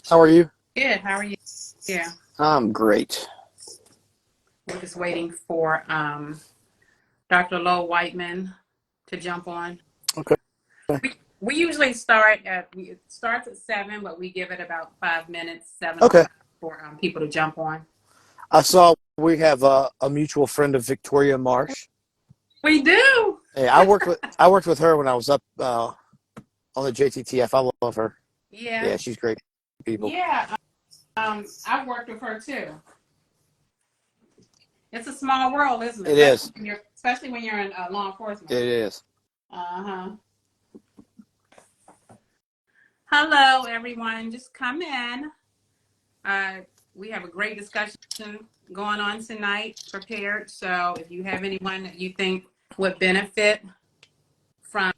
How are you? Good. How are you? Yeah, I'm great. we're just waiting for Dr. Lo Whiteman to jump on. Okay. We usually it starts at 7, but we give it about 5 minutes, Okay. 7:05 for people to jump on. I saw we have a mutual friend of Victoria Marsh. We do. Hey, I worked with her when I was up on the JTTF. I love her. Yeah, Yeah, she's great people. yeah. I've worked with her too. It's a small world, isn't it? It is. Especially when you're in law It enforcement. is. Uh-huh. Hello, everyone. Just come in. Uh, we have a great discussion going on tonight, prepared. So if you have anyone that you think would benefit from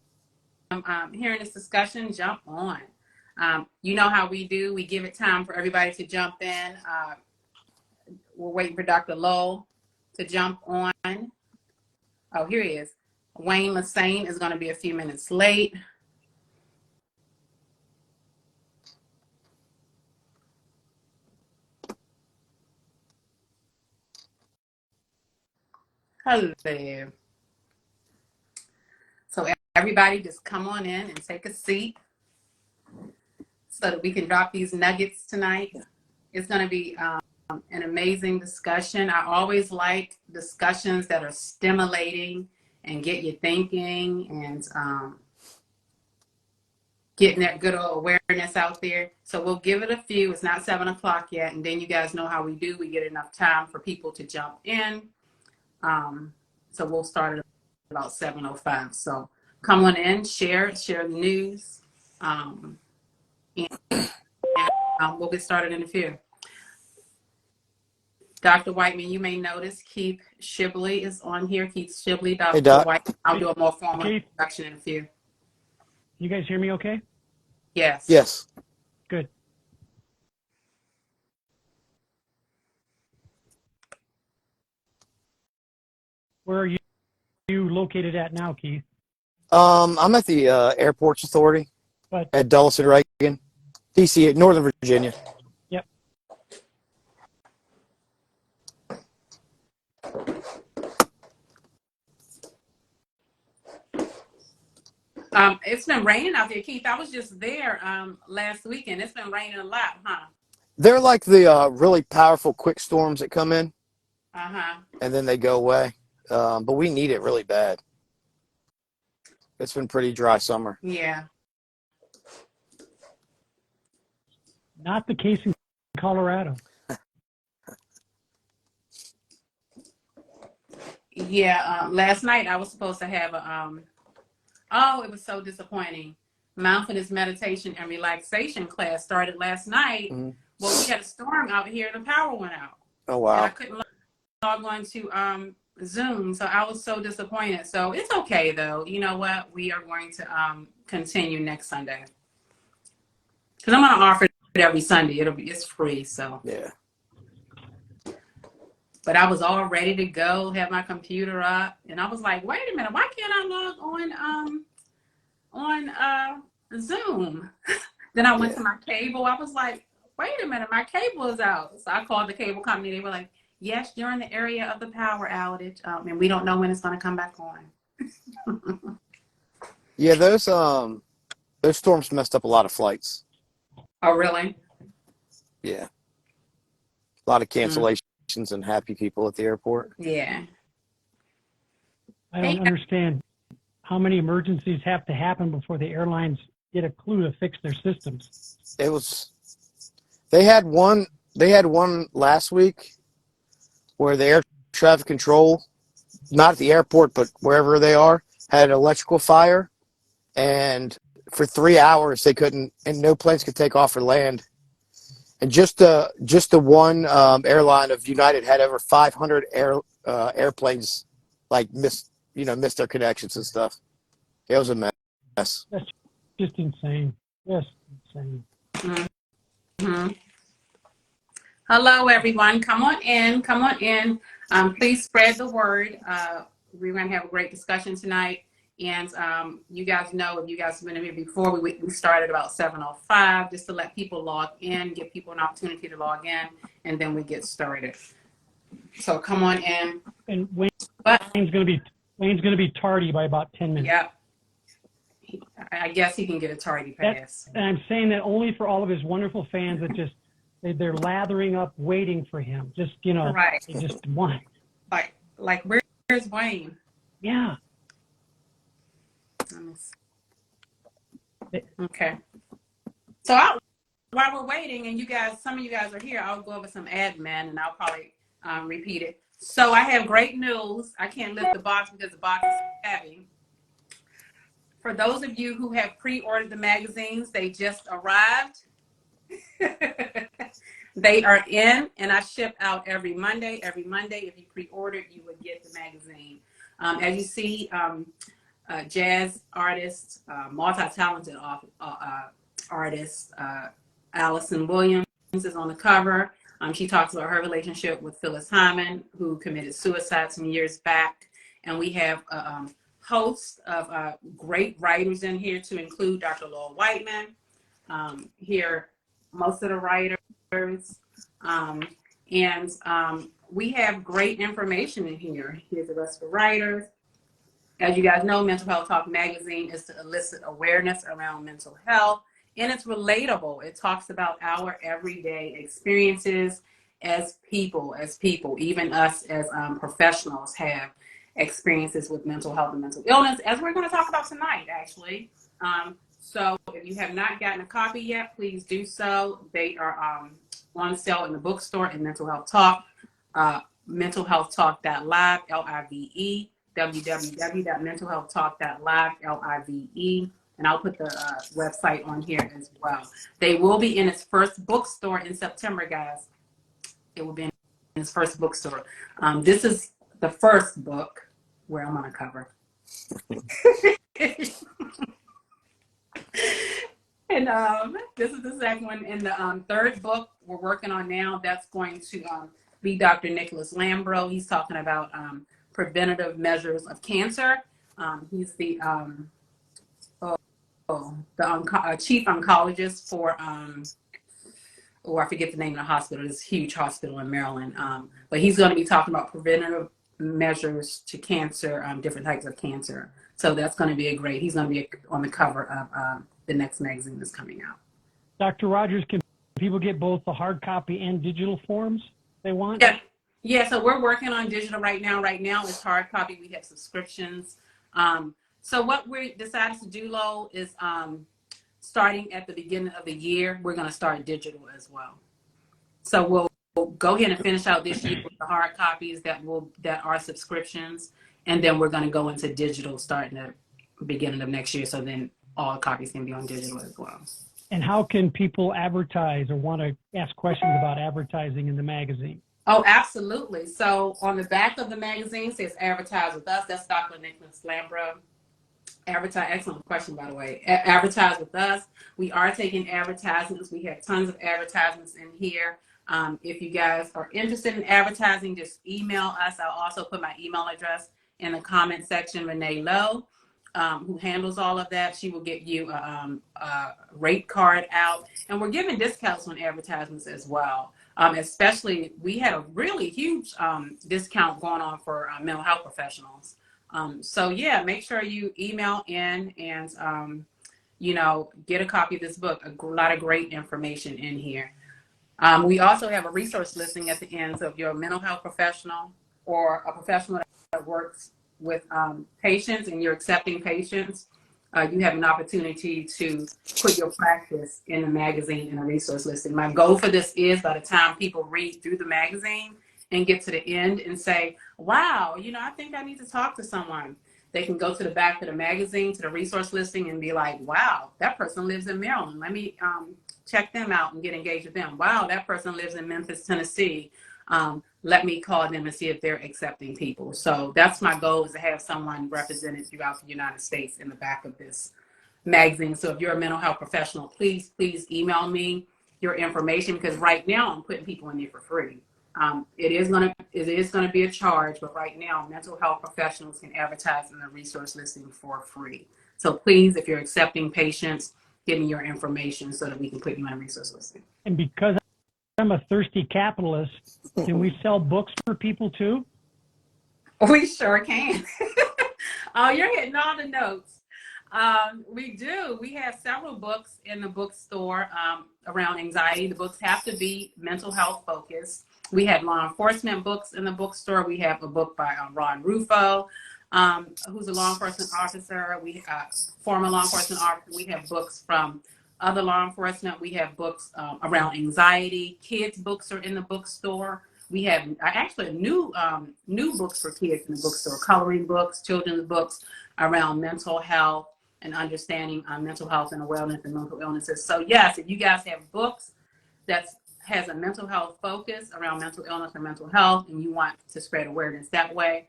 hearing this discussion, jump on. You know how we do. We give it time for everybody to jump in. We're waiting for Dr. Lowell to jump on. Oh, here he is. Wayne Lassane is going to be a few minutes late. Hello. So everybody just come on in and take a seat so that we can drop these nuggets tonight. It's going to be an amazing discussion. I always like discussions that are stimulating and get you thinking and getting that good old awareness out there. So we'll give it a few. It's not 7 o'clock yet. And then you guys know how we do. We get enough time for people to jump in. So we'll start at about 7:05. So come on in, share the news. And we'll get started in a few. Dr. Whiteman, you may notice Keith Shibley is on here. Keith Shibley, Hey, Dr. Doc. Whiteman. I'll do a more formal Keith, introduction in a few. you guys hear me okay? Yes. Yes. Good. Where are you located at now, Keith? I'm at the Airports Authority But at Dulles and Reagan, DC, Northern Virginia. yep. It's been raining out there, Keith. I was just there last weekend. It's been raining a lot, huh? They're like the really powerful quick storms that come in Uh-huh. and then they go away. But we need it really bad. It's been pretty dry summer. Yeah. Not the case in Colorado. Yeah. Last night I was supposed to have a it was so disappointing. Mindfulness meditation and relaxation class started last night. Mm-hmm. Well, we had a storm out here and the power went out. Oh, And I wow. couldn't log on to Zoom. So I was so disappointed. So it's okay though. You know what? We are going to continue next Sunday. Because I'm gonna offer it every Sunday. It's free. So Yeah. but I was all ready to go, have my computer up, and I was like, wait a minute, why can't I log on Zoom? Then I went Yeah. to my cable. I was like, wait a minute, my cable is out. So I called the cable company. They were like, yes, you're in the area of the power outage, and we don't know when it's going to come back on. Yeah, those storms messed up a lot of flights. Oh, really? Yeah. A lot of Mm. cancellations and happy people at the airport. Yeah. I don't understand how many emergencies have to happen before the airlines get a clue to fix their systems. They had one last week where the air traffic control, not at the airport but wherever they are, had an electrical fire, and for 3 hours they couldn't, and no planes could take off or land. And just the one airline of United had over 500 airplanes like missed their connections and stuff. It was a mess. That's just insane. Just insane. Mm-hmm. Hello, everyone. Come on in. Come on in. Please spread the word. We're going to have a great discussion tonight. And you guys know, if you guys have been here before, we started about 7:05 just to let people log in, give people an opportunity to log in, and then we get started. So come on in. And But Wayne's going to be tardy by about 10 minutes. yeah, I guess he can get a tardy pass. And I'm saying that only for all of his wonderful fans that just they're lathering up, waiting for him. Just Right. they just want. Like where's Wayne? Yeah. Okay. So while we're waiting, and some of you guys are here, I'll go over some admin, and I'll probably repeat it. So I have great news. I can't lift the box because the box is heavy. For those of you who have pre-ordered the magazines, they just arrived. They are in, and I ship out every Monday. Every Monday, if you pre-ordered, you would get the magazine. As you see, jazz artist, multi-talented artist, Allison Williams is on the cover. She talks about her relationship with Phyllis Hyman, who committed suicide some years back. And we have a host of great writers in here, to include Dr. Laura Whiteman. Here, most of the writers. We have great information in here. Here's the rest of the writers. As you guys know, Mental Health Talk magazine is to elicit awareness around mental health, and it's relatable. It talks about our everyday experiences as people, even us as professionals have experiences with mental health and mental illness, as we're going to talk about tonight, actually. So if you have not gotten a copy yet, please do so. They are on sale in the bookstore and Mental Health Talk, mentalhealthtalk.live, LIVE, www.mentalhealthtalk.live, LIVE, and I'll put the website on here as well. They will be in its first bookstore in September, guys. It will be in its first bookstore. This is the first book where I'm on a cover. And this is the second one. And the third book we're working on now, that's going to be Dr. Nicholas Lambro. He's talking about preventative measures of cancer. He's the chief oncologist for, I forget the name of the hospital, this huge hospital in Maryland. But he's going to be talking about preventative measures to cancer, different types of cancer. So that's going to be he's going to be on the cover of the next magazine that's coming out. Dr. Rogers, can people get both the hard copy and digital forms they want? Yeah, so we're working on digital right now. Right now it's hard copy. We have subscriptions. So what we decided to do, Lo, is starting at the beginning of the year, we're going to start digital as well. So we'll go ahead and finish out this year with the hard copies that are subscriptions, and then we're going to go into digital starting at the beginning of next year. So then all copies can be on digital as well. And how can people advertise or want to ask questions about advertising in the magazine? Oh, absolutely. So on the back of the magazine says advertise with us. That's Dr. Nicholas Lambro. Excellent question, by the way. Advertise with us. We are taking advertisements. We have tons of advertisements in here. If you guys are interested in advertising, just email us. I'll also put my email address in the comment section. Renee Lowe, who handles all of that, she will get you a rate card out. And we're giving discounts on advertisements as well. Especially, we had a really huge discount going on for mental health professionals. So yeah, make sure you email in and, get a copy of this book. A lot of great information in here. We also have a resource listing at the end. So if you're a mental health professional or a professional that works with patients and you're accepting patients, you have an opportunity to put your practice in the magazine in a resource listing. My goal for this is, by the time people read through the magazine and get to the end and say, wow, I think I need to talk to someone, they can go to the back of the magazine, to the resource listing, and be like, wow, that person lives in Maryland. Let me check them out and get engaged with them. Wow, that person lives in Memphis, Tennessee. Let me call them and see if they're accepting people. So that's my goal, is to have someone represented throughout the United States in the back of this magazine. So if you're a mental health professional, please email me your information, because right now I'm putting people in there for free. It is gonna be a charge, but right now, mental health professionals can advertise in the resource listing for free. So please, if you're accepting patients, give me your information so that we can put you on a resource listing. And because I'm a thirsty capitalist, can we sell books for people too? We sure can. Oh, you're hitting all the notes. We do. We have several books in the bookstore around anxiety. The books have to be mental health focused. We have law enforcement books in the bookstore. We have a book by Ron Rufo, who's a law enforcement officer. We former law enforcement officer. We have books from other law enforcement. We have books around anxiety. Kids' books are in the bookstore. We have actually new books for kids in the bookstore, coloring books, children's books around mental health and understanding mental health and awareness and mental illnesses. So yes, if you guys have books that has a mental health focus around mental illness or mental health, and you want to spread awareness that way,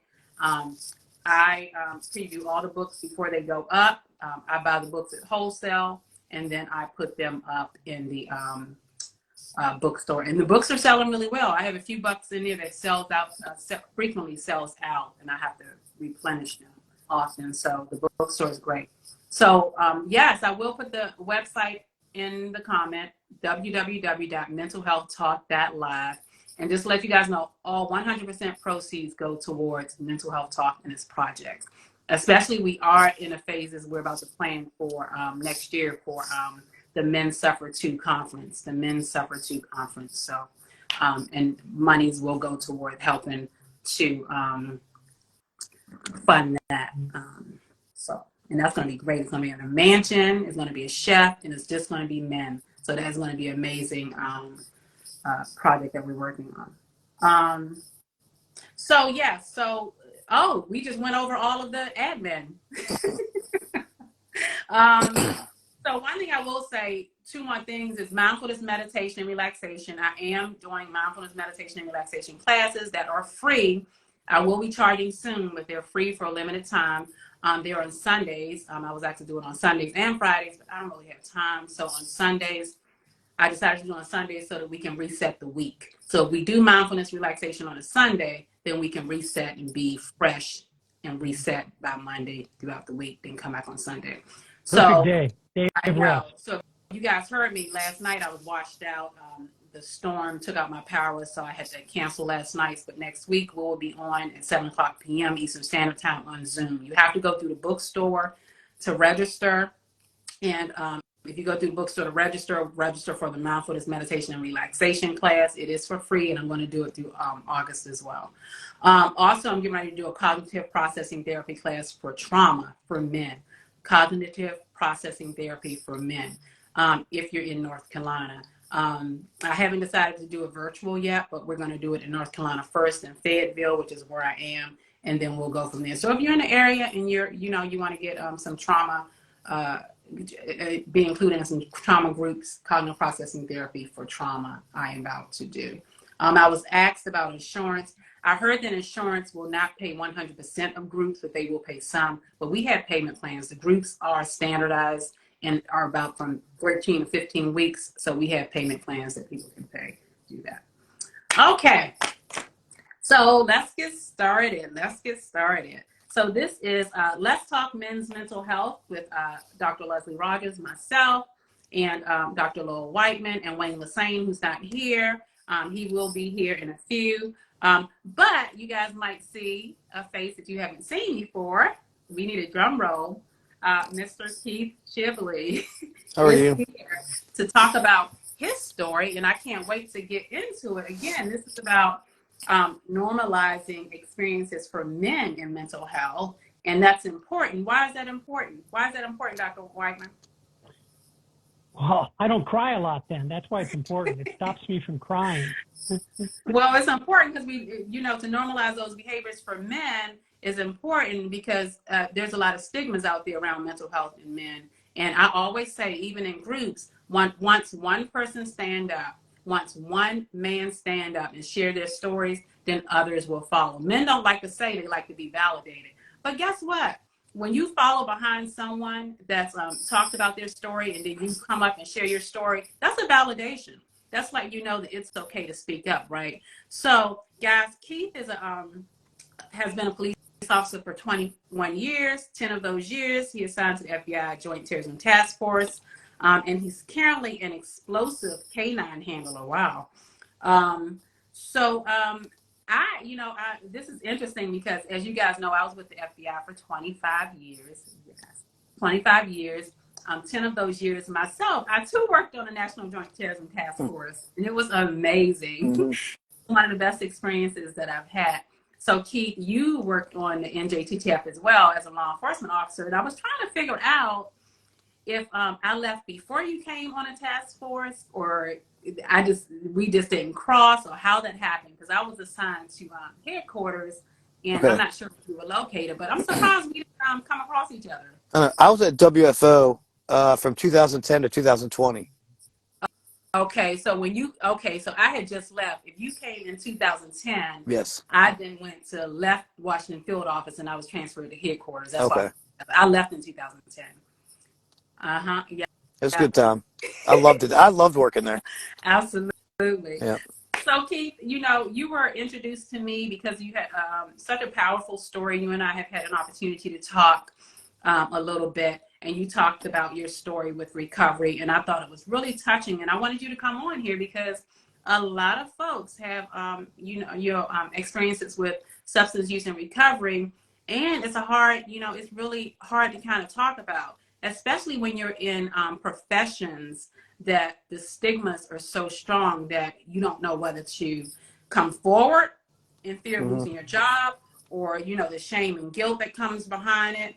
I preview all the books before they go up. I buy the books at wholesale, and then I put them up in the bookstore, and the books are selling really well. I have a few books in there that frequently sells out, and I have to replenish them often. So the bookstore is great. So yes, I will put the website in the comment, www.mentalhealthtalk.live, and just let you guys know, all 100% proceeds go towards mental health talk and this project. Especially, we are in a phases we're about to plan for next year for the Men Suffer Too conference, So, and monies will go toward helping to fund that. And that's going to be great. It's going to be in a mansion. It's going to be a chef, and it's just going to be men. So that's going to be an amazing project that we're working on. We just went over all of the admin. So one thing I will say, 2 more things is mindfulness, meditation, and relaxation. I am doing mindfulness, meditation, and relaxation classes that are free. I will be charging soon, but they're free for a limited time. They're on Sundays. I was actually doing on Sundays and Fridays, but I don't really have time. So on Sundays, I decided to do on Sundays so that we can reset the week. So if we do mindfulness relaxation on a Sunday, then we can reset and be fresh and reset by Monday throughout the week, then come back on Sunday. Perfect day. Day of rest. So you guys heard me last night. I was washed out. The storm took out my power, so I had to cancel last night. But next week we'll be on at 7:00 p.m. Eastern Standard Time on Zoom. You have to go through the bookstore to register, and if you go through the bookstore to register for the mindfulness meditation and relaxation class. It is for free, and I'm going to do it through August as well. Also, I'm getting ready to do a cognitive processing therapy class for trauma for men. Cognitive processing therapy for men. If you're in North Carolina. I haven't decided to do it virtual yet, but we're going to do it in North Carolina first, in Fayetteville, which is where I am, and then we'll go from there. So if you're in the area and you want to get some trauma, be included in some trauma groups, cognitive processing therapy for trauma, I am about to do. I was asked about insurance. I heard that insurance will not pay 100% of groups, but they will pay some. But we have payment plans. The groups are standardized and are about from 13 to 15 weeks. So we have payment plans that people can pay to do that. Okay. So let's get started. So this is Let's Talk Men's Mental Health with Dr. Leslie Rogers, myself, and Dr. Lowell Whiteman and Wayne Lassane, who's not here. He will be here in a few. But you guys might see a face that you haven't seen before. We need a drum roll. Mr. Keith Shibley How are you? Here to talk about his story, and I can't wait to get into it. Again, this is about normalizing experiences for men in mental health, and that's important. Why is that important? Dr. Whiteman? Well, I don't cry a lot then. That's why it's important. It stops me from crying. Well, it's important because to normalize those behaviors for men is important because there's a lot of stigmas out there around mental health in men. And I always say, even in groups, once one person once one man stand up and share their stories, then others will follow. Men don't like to say they like to be validated. But guess what? When you follow behind someone that's talked about their story and then you come up and share your story, that's a validation. that's like, you know, that it's okay to speak up, right? So, guys, Keith is has been a police officer for 21 years. 10 of those years, he assigned to the FBI Joint Terrorism Task Force, and he's currently an explosive canine handler. Wow. Um, so, this is interesting because, as you guys know, I was with the FBI for 25 years. Yes, 25 years. 10 of those years myself, I too worked on the National Joint Terrorism Task Force, and it was amazing. Mm-hmm. One of the best experiences that I've had. So, Keith, you worked on the NJTTF as well as a law enforcement officer, and I was trying to figure out if I left before you came on a task force, or we just didn't cross, or how that happened, because I was assigned to headquarters, and I'm not sure where we were located, but I'm surprised we didn't come across each other. I was at WFO from 2010 to 2020. Okay, so so I had just left. If you came in 2010, yes, I then went to left Washington field office, and I was transferred to headquarters. That's okay. why I left in 2010. Yeah. It was a good time. I loved it. I loved working there. Absolutely. Yeah. So, Keith, you know, you were introduced to me because you had such a powerful story. You and I have had an opportunity to talk a little bit, and you talked about your story with recovery, and I thought it was really touching. And I wanted you to come on here because a lot of folks have, your experiences with substance use and recovery, and it's really hard to kind of talk about, especially when you're in professions that the stigmas are so strong that you don't know whether to come forward in fear of losing your job, or, you know, the shame and guilt that comes behind it,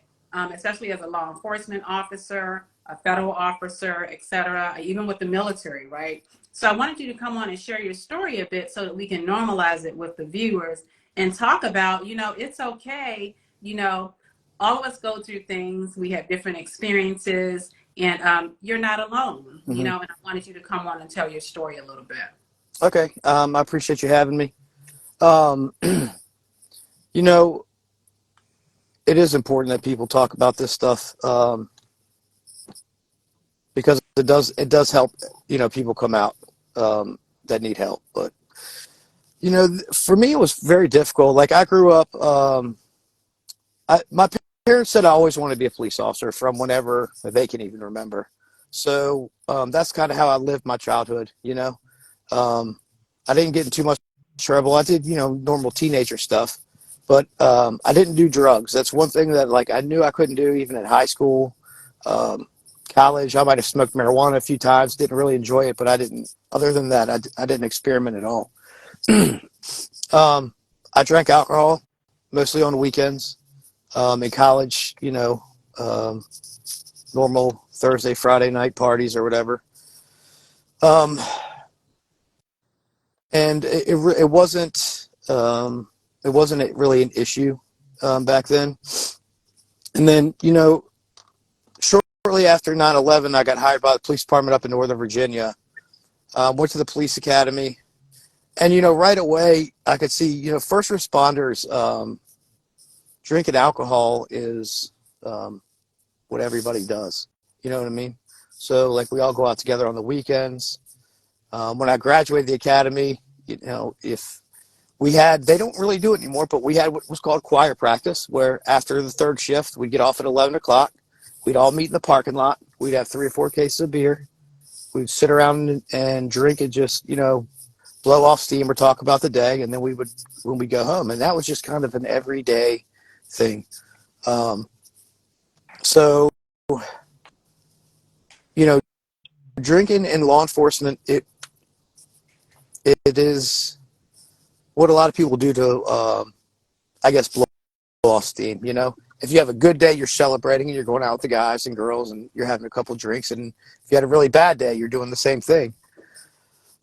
especially as a law enforcement officer, a federal officer, etc., even with the military, right? So I wanted you to come on and share your story a bit so that we can normalize it with the viewers and talk about, you know, it's okay, you know, all of us go through things. We have different experiences, and you're not alone, you know, and I wanted you to come on and tell your story a little bit. Okay. I appreciate you having me. You know, it is important that people talk about this stuff, because it does help, you know, people come out, that need help. But, you know, for me, it was very difficult. Like, I grew up, my parents said I always wanted to be a police officer from whenever they can even remember. So that's kind of how I lived my childhood, you know. I didn't get in too much trouble. I did, you know, normal teenager stuff, but I didn't do drugs. That's one thing that, like, I knew I couldn't do even in high school. College, I might have smoked marijuana a few times, didn't really enjoy it, but I didn't, other than that, I didn't experiment at all. I drank alcohol mostly on the weekends. In college, you know, normal Thursday, Friday night parties or whatever. And it wasn't really an issue back then. And then, you know, shortly after 9/11, I got hired by the police department up in Northern Virginia. Went to the police academy, and, you know, right away I could see, you know, first responders, drinking alcohol is what everybody does. You know what I mean? So, like, we all go out together on the weekends. When I graduated the academy, you know, they don't really do it anymore, but we had what was called choir practice, where after the third shift, we'd get off at 11 o'clock. We'd all meet in the parking lot. We'd have 3 or 4 cases of beer. We'd sit around and drink and just, you know, blow off steam or talk about the day. And then when we go home. And that was just kind of an everyday thing. So, you know, drinking in law enforcement, it is what a lot of people do to, I guess, blow off steam. You know, if you have a good day, you're celebrating and you're going out with the guys and girls and you're having a couple drinks. And if you had a really bad day, you're doing the same thing.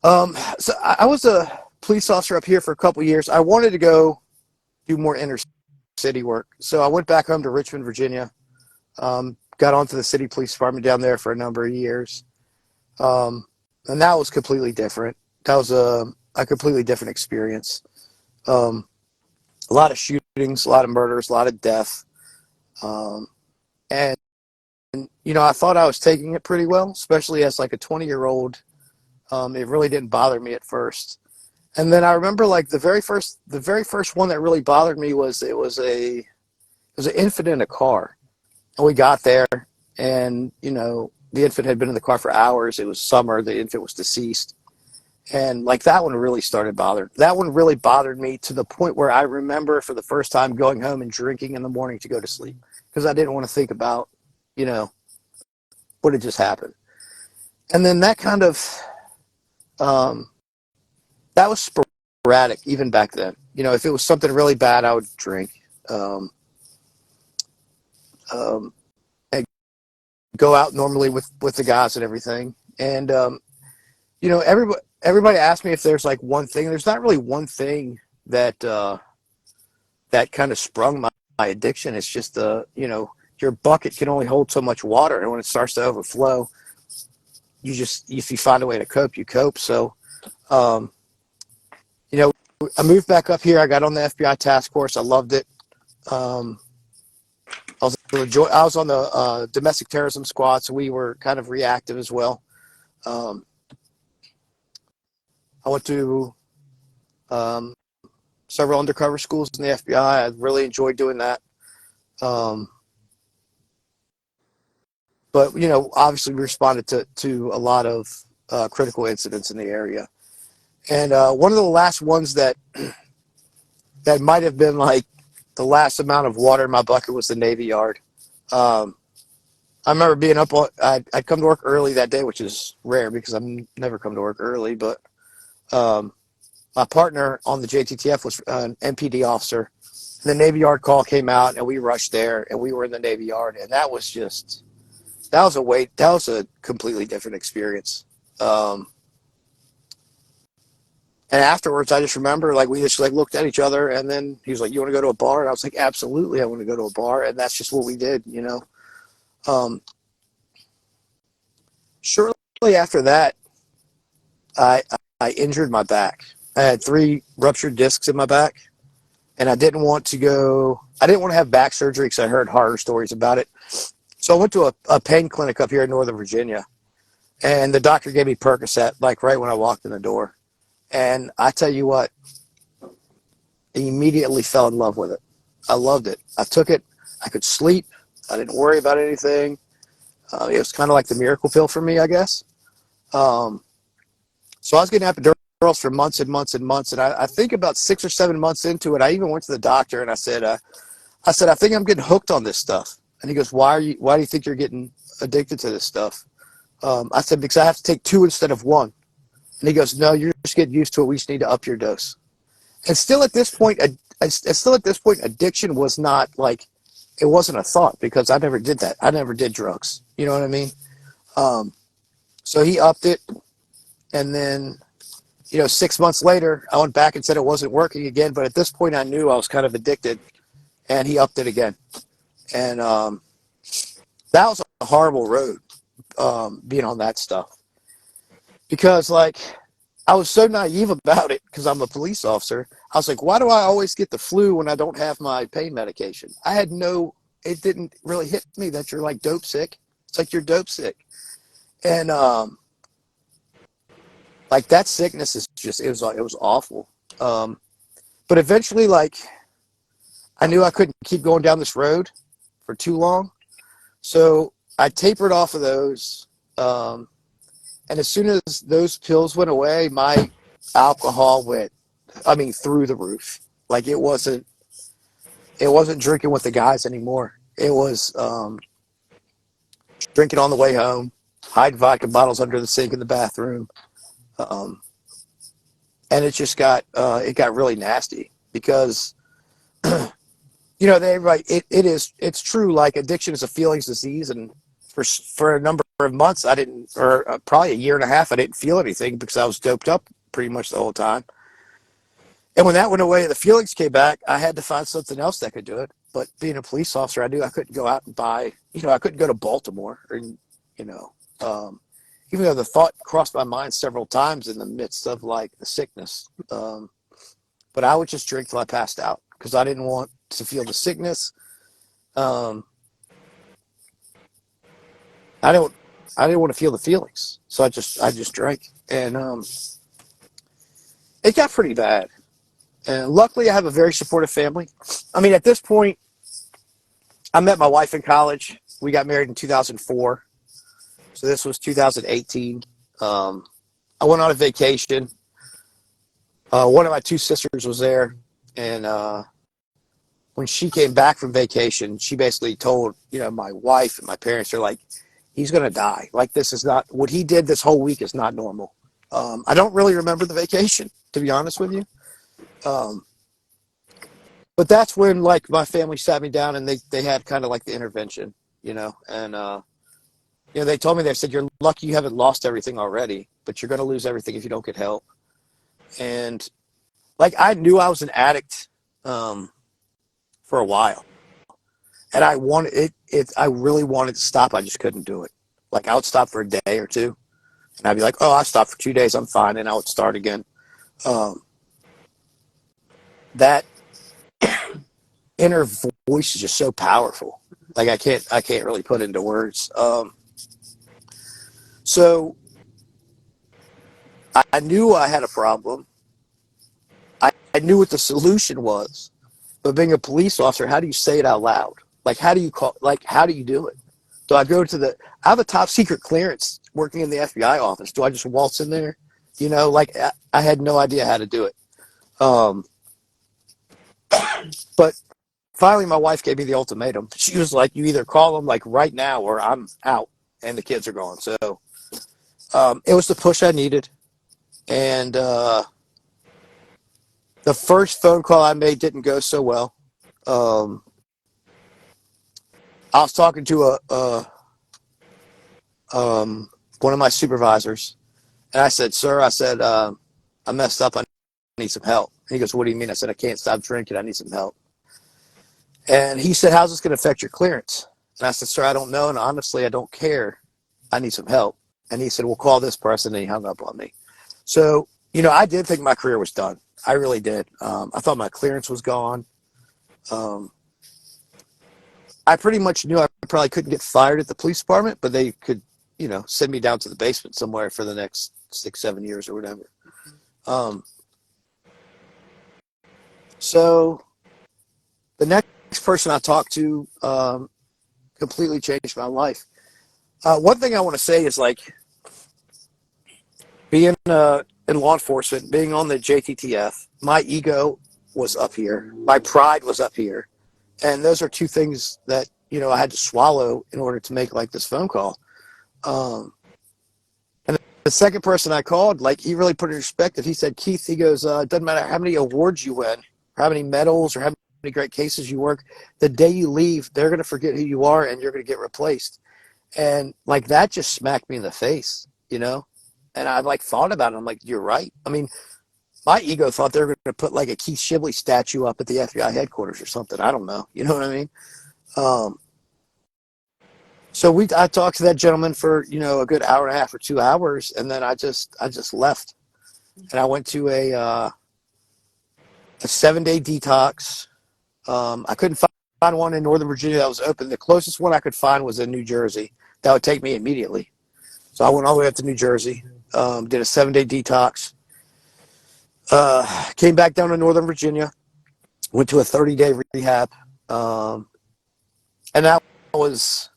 So I was a police officer up here for a couple years. I wanted to go do more inner city work. So I went back home to Richmond, Virginia. Got onto the city police department down there for a number of years. And that was completely different. That was a completely different experience. A lot of shootings, a lot of murders, a lot of death. And, you know, I thought I was taking it pretty well, especially as like a 20-year-old It really didn't bother me at first. And then I remember like the very first one that really bothered me was it was an infant in a car. And we got there, and the infant had been in the car for hours. It was summer. The infant was deceased. And like that one really started bothering. That one really bothered me to the point where I remember for the first time going home and drinking in the morning to go to sleep because I didn't want to think about, you know, what had just happened. And then that kind of um, that was sporadic even back then. If it was something really bad, I would drink um, um, and go out normally with the guys and everything. And everybody asks me if there's like one thing. There's not really one thing that kind of sprung my addiction. It's just your bucket can only hold so much water, and when it starts to overflow, if you find a way to cope, you cope. So, um, you know, I moved back up here. I got on the FBI task force. I loved it. Um, I was on the domestic terrorism squad, so we were kind of reactive as well. Um, I went to um, several undercover schools in the FBI. I really enjoyed doing that. Um, but obviously we responded to a lot of critical incidents in the area. And one of the last ones that might have been like the last amount of water in my bucket was the Navy Yard. Um, I remember being up. I'd come to work early that day, which is rare because I'm never come to work early. But um, my partner on the JTTF was an MPD officer. The Navy Yard call came out, and we rushed there, and we were in the Navy Yard, and that was a completely different experience. Um, and afterwards, I just remember like we just like looked at each other, and then he was like, "You want to go to a bar?" And I was like, "Absolutely, I want to go to a bar," and that's just what we did. Um, Shortly after that, I I injured my back. I had 3 ruptured discs in my back, and I didn't want to go. I didn't want to have back surgery because I heard horror stories about it. So I went to a pain clinic up here in Northern Virginia, and the doctor gave me Percocet like right when I walked in the door. And I tell you what, I immediately fell in love with it. I loved it. I took it. I could sleep. I didn't worry about anything. It was kind of like the miracle pill for me, I guess. Um, so I was getting epidurals for months and months and months, and I think about 6 or 7 months into it, I even went to the doctor and I said, I think I'm getting hooked on this stuff. And he goes, Why do you think you're getting addicted to this stuff? I said, because I have to take 2 instead of 1. And he goes, no, you're just getting used to it. We just need to up your dose. And still at this point, addiction was not like, it wasn't a thought because I never did that. I never did drugs. You know what I mean? Um, so he upped it. And then, 6 months later, I went back and said it wasn't working again. But at this point, I knew I was kind of addicted, and he upped it again. And that was a horrible road, being on that stuff. Because, like, I was so naive about it because I'm a police officer. I was like, why do I always get the flu when I don't have my pain medication? It didn't really hit me that you're like dope sick. It's like you're dope sick. And, like that sickness it was awful. Um, but eventually, like, I knew I couldn't keep going down this road for too long. So I tapered off of those. And as soon as those pills went away, my alcohol went, I mean, through the roof. Like it wasn't drinking with the guys anymore. It was drinking on the way home, hiding vodka bottles under the sink in the bathroom, um, and it got really nasty because it's true. Like addiction is a feelings disease, and for a number of months, I didn't, or probably a year and a half, I didn't feel anything because I was doped up pretty much the whole time. And when that went away, the feelings came back. I had to find something else that could do it. But being a police officer, I knew I couldn't go out and buy. I couldn't go to Baltimore, or you know, um, even though the thought crossed my mind several times in the midst of like the sickness. But I would just drink till I passed out because I didn't want to feel the sickness. Um, I don't. I didn't want to feel the feelings, so I just drank, and it got pretty bad. And luckily, I have a very supportive family. I mean, at this point, I met my wife in college. We got married in 2004, so this was 2018. I went on a vacation. One of my two sisters was there, and when she came back from vacation, she basically told my wife and my parents, they're like, he's gonna die. Like, this is not what he did this whole week is not normal. I don't really remember the vacation, to be honest with you. Um, but that's when like my family sat me down and they had kind of like the intervention, and they told me, they said, you're lucky you haven't lost everything already, but you're gonna lose everything if you don't get help. And like I knew I was an addict for a while, and I wanted it. I really wanted to stop. I just couldn't do it. Like I would stop for a day or two, and I'd be like, "Oh, I stopped for 2 days. I'm fine," and I would start again. Um, that inner voice is just so powerful. Like I can't really put into words. So I knew I had a problem. I knew what the solution was, but being a police officer, how do you say it out loud? Like how do you call? Like how do you do it? Do I go to I have a top secret clearance working in the FBI office. Do I just waltz in there? Like I had no idea how to do it. Um, but finally, my wife gave me the ultimatum. She was like, "You either call them like right now, or I'm out, and the kids are gone." So it was the push I needed, and the first phone call I made didn't go so well. Um, I was talking to one of my supervisors, and I said, "Sir," I said, "I messed up. I need some help." And he goes, "What do you mean?" I said, "I can't stop drinking. I need some help." And he said, "How's this going to affect your clearance?" And I said, "Sir, I don't know, and honestly, I don't care. I need some help." And he said, "Well, call this person," and he hung up on me. So, I did think my career was done. I really did. I thought my clearance was gone. Um, I pretty much knew I probably couldn't get fired at the police department, but they could, send me down to the basement somewhere for the next 6, 7 years or whatever. Um, so the next person I talked to completely changed my life. One thing I want to say is like being in law enforcement, being on the JTTF, my ego was up here. My pride was up here. And those are two things that, I had to swallow in order to make like this phone call. And the second person I called, like he really put it in perspective. He said, "Keith," he goes, "It doesn't matter how many awards you win, or how many medals, or how many great cases you work. The day you leave, they're going to forget who you are and you're going to get replaced." And like that just smacked me in the face. And I like thought about it. I'm like, you're right. I mean, my ego thought they were going to put like a Keith Shibley statue up at the FBI headquarters or something. I don't know. You know what I mean? Um, so I talked to that gentleman for, a good hour and a half or 2 hours. And then I just left, and I went to a 7-day detox. I couldn't find one in Northern Virginia that was open. The closest one I could find was in New Jersey. That would take me immediately. So I went all the way up to New Jersey, did a 7-day detox, came back down to Northern Virginia, went to a 30-day rehab. And that was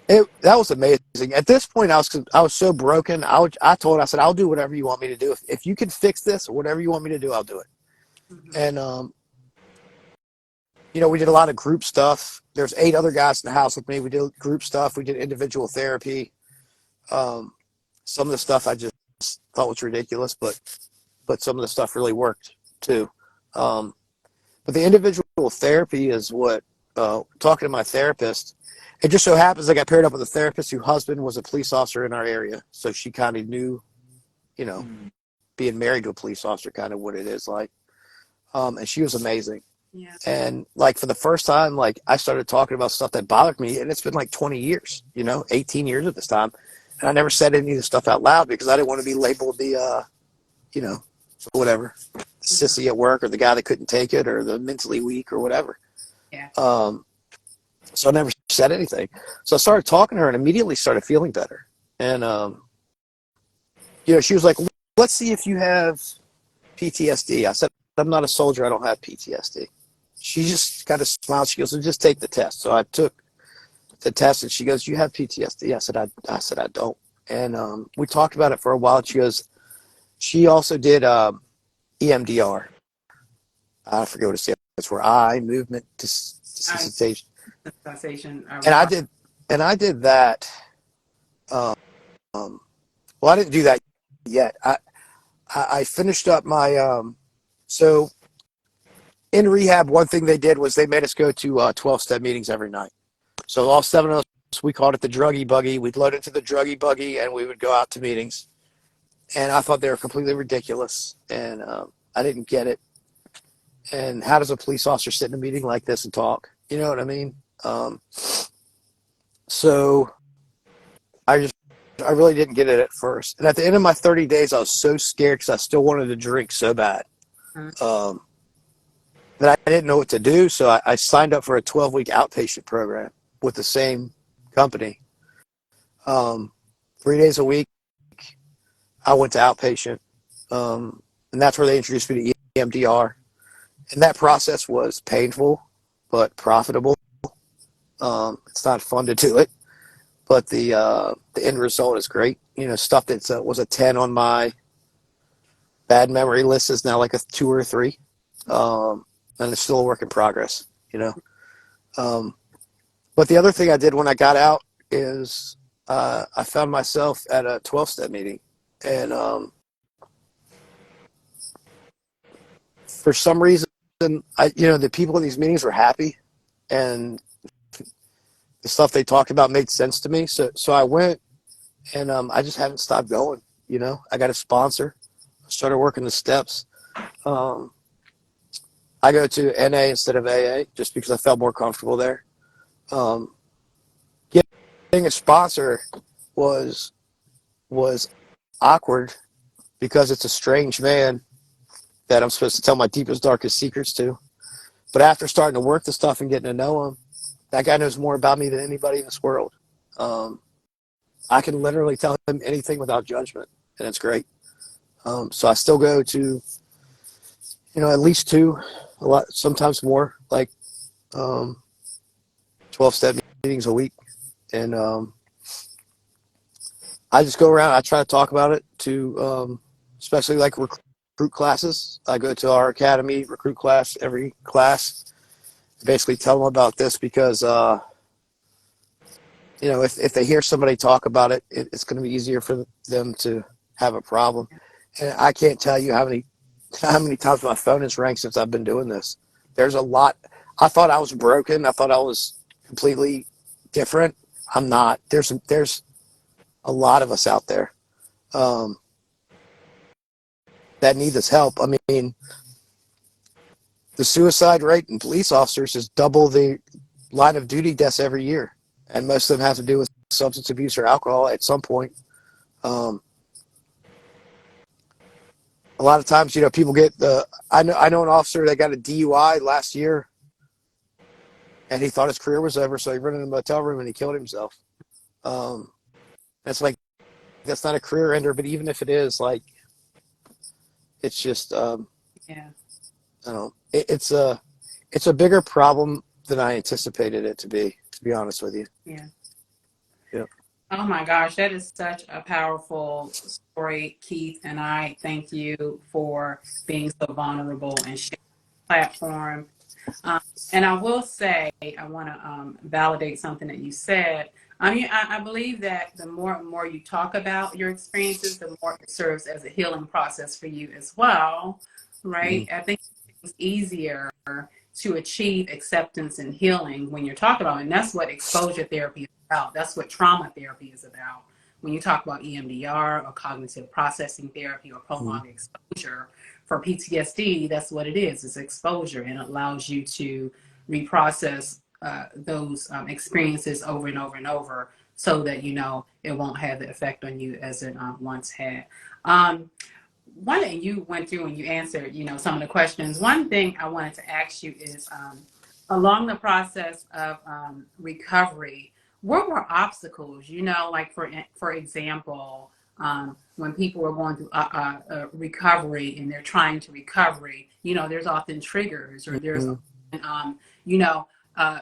that was amazing. At this point, I was so broken. I told him, I said, "I'll do whatever you want me to do. If you can fix this or whatever you want me to do, I'll do it." Mhm. And we did a lot of group stuff. There's 8 other guys in the house with me. We did group stuff. We did individual therapy. Um, some of the stuff I just thought was ridiculous, but some of the stuff really worked too. Um, but the individual therapy is what, talking to my therapist, it just so happens I got paired up with a therapist whose husband was a police officer in our area. So she kind of knew, you know, being married to a police officer, kind of what it is like. And she was amazing. Yeah. And like for the first time, like I started talking about stuff that bothered me, and it's been like 20 years, 18 years at this time. And I never said any of the stuff out loud because I didn't want to be labeled the, whatever, the sissy at work, or the guy that couldn't take it, or the mentally weak, or whatever. Yeah. Um, So I never said anything. So I started talking to her and immediately started feeling better. And, she was like, let's see if you have PTSD. I said, I'm not a soldier. I don't have PTSD. She just kind of smiled. She goes, well, just take the test. So I took the test and she goes, you have PTSD? I said, I don't. And we talked about it for a while. She goes, she also did EMDR. I forget what it stands for. Eye movement desensitization. Sensation. And I did that. Um, well, I didn't do that yet. I finished up my so in rehab. One thing they did was they made us go to 12-step meetings every night. So all 7 of us, we called it the druggie buggy. We'd load into the druggie buggy and we would go out to meetings. And I thought they were completely ridiculous, and I didn't get it. And how does a police officer sit in a meeting like this and talk? You know what I mean? So I really didn't get it at first. And at the end of my 30 days, I was so scared because I still wanted to drink so bad that I didn't know what to do. So I signed up for a 12-week outpatient program with the same company. 3 days a week, I went to outpatient. And that's where they introduced me to EMDR. And that process was painful, but profitable. It's not fun to do it, but the end result is great. Stuff that was a 10 on my bad memory list is now like a 2 or a 3, and it's still a work in progress. But the other thing I did when I got out is I found myself at a 12-step meeting, and for some reason, the people in these meetings were happy, and the stuff they talked about made sense to me. So I went, and I just haven't stopped going. I got a sponsor. I started working the steps. I go to NA instead of AA just because I felt more comfortable there. Getting a sponsor was awkward because it's a strange man that I'm supposed to tell my deepest, darkest secrets to. But after starting to work the stuff and getting to know him, that guy knows more about me than anybody in this world. I can literally tell him anything without judgment, and it's great. So I still go to, at least 2, a lot, sometimes more, like 12-step meetings a week. And I just go around. I try to talk about it to, especially like recruit classes. I go to our academy recruit class, every class, basically tell them about this because, if they hear somebody talk about it, it's going to be easier for them to have a problem. And I can't tell you how many times my phone has rang since I've been doing this. There's a lot. I thought I was broken. I thought I was completely different. I'm not. There's a lot of us out there that need this help. I mean, the suicide rate in police officers is double the line of duty deaths every year, and most of them have to do with substance abuse or alcohol at some point. A lot of times, people get I know an officer that got a DUI last year, and he thought his career was over, so he ran in a motel room and he killed himself. It's like, that's not a career ender, but even if it is, like, it's just Yeah. I don't know. It's a bigger problem than I anticipated it to be honest with you. Yeah. Yeah. Oh my gosh, that is such a powerful story, Keith, and I thank you for being so vulnerable and sharing the platform. And I will say, I want to validate something that you said. I mean, I believe that the more and more you talk about your experiences, the more it serves as a healing process for you as well, right? Mm-hmm. I think it's easier to achieve acceptance and healing when you're talking about it. And that's what exposure therapy is about. That's what trauma therapy is about. When you talk about EMDR or cognitive processing therapy or prolonged exposure for PTSD, that's what it is. It's exposure, and it allows you to reprocess those experiences over and over and over so that it won't have the effect on you as it once had. One thing you went through and you answered, some of the questions. One thing I wanted to ask you is, along the process of recovery, what were obstacles? Like for example, when people are going through recovery and they're trying to recovery, there's often triggers, or there's Mhm. often, you know, uh,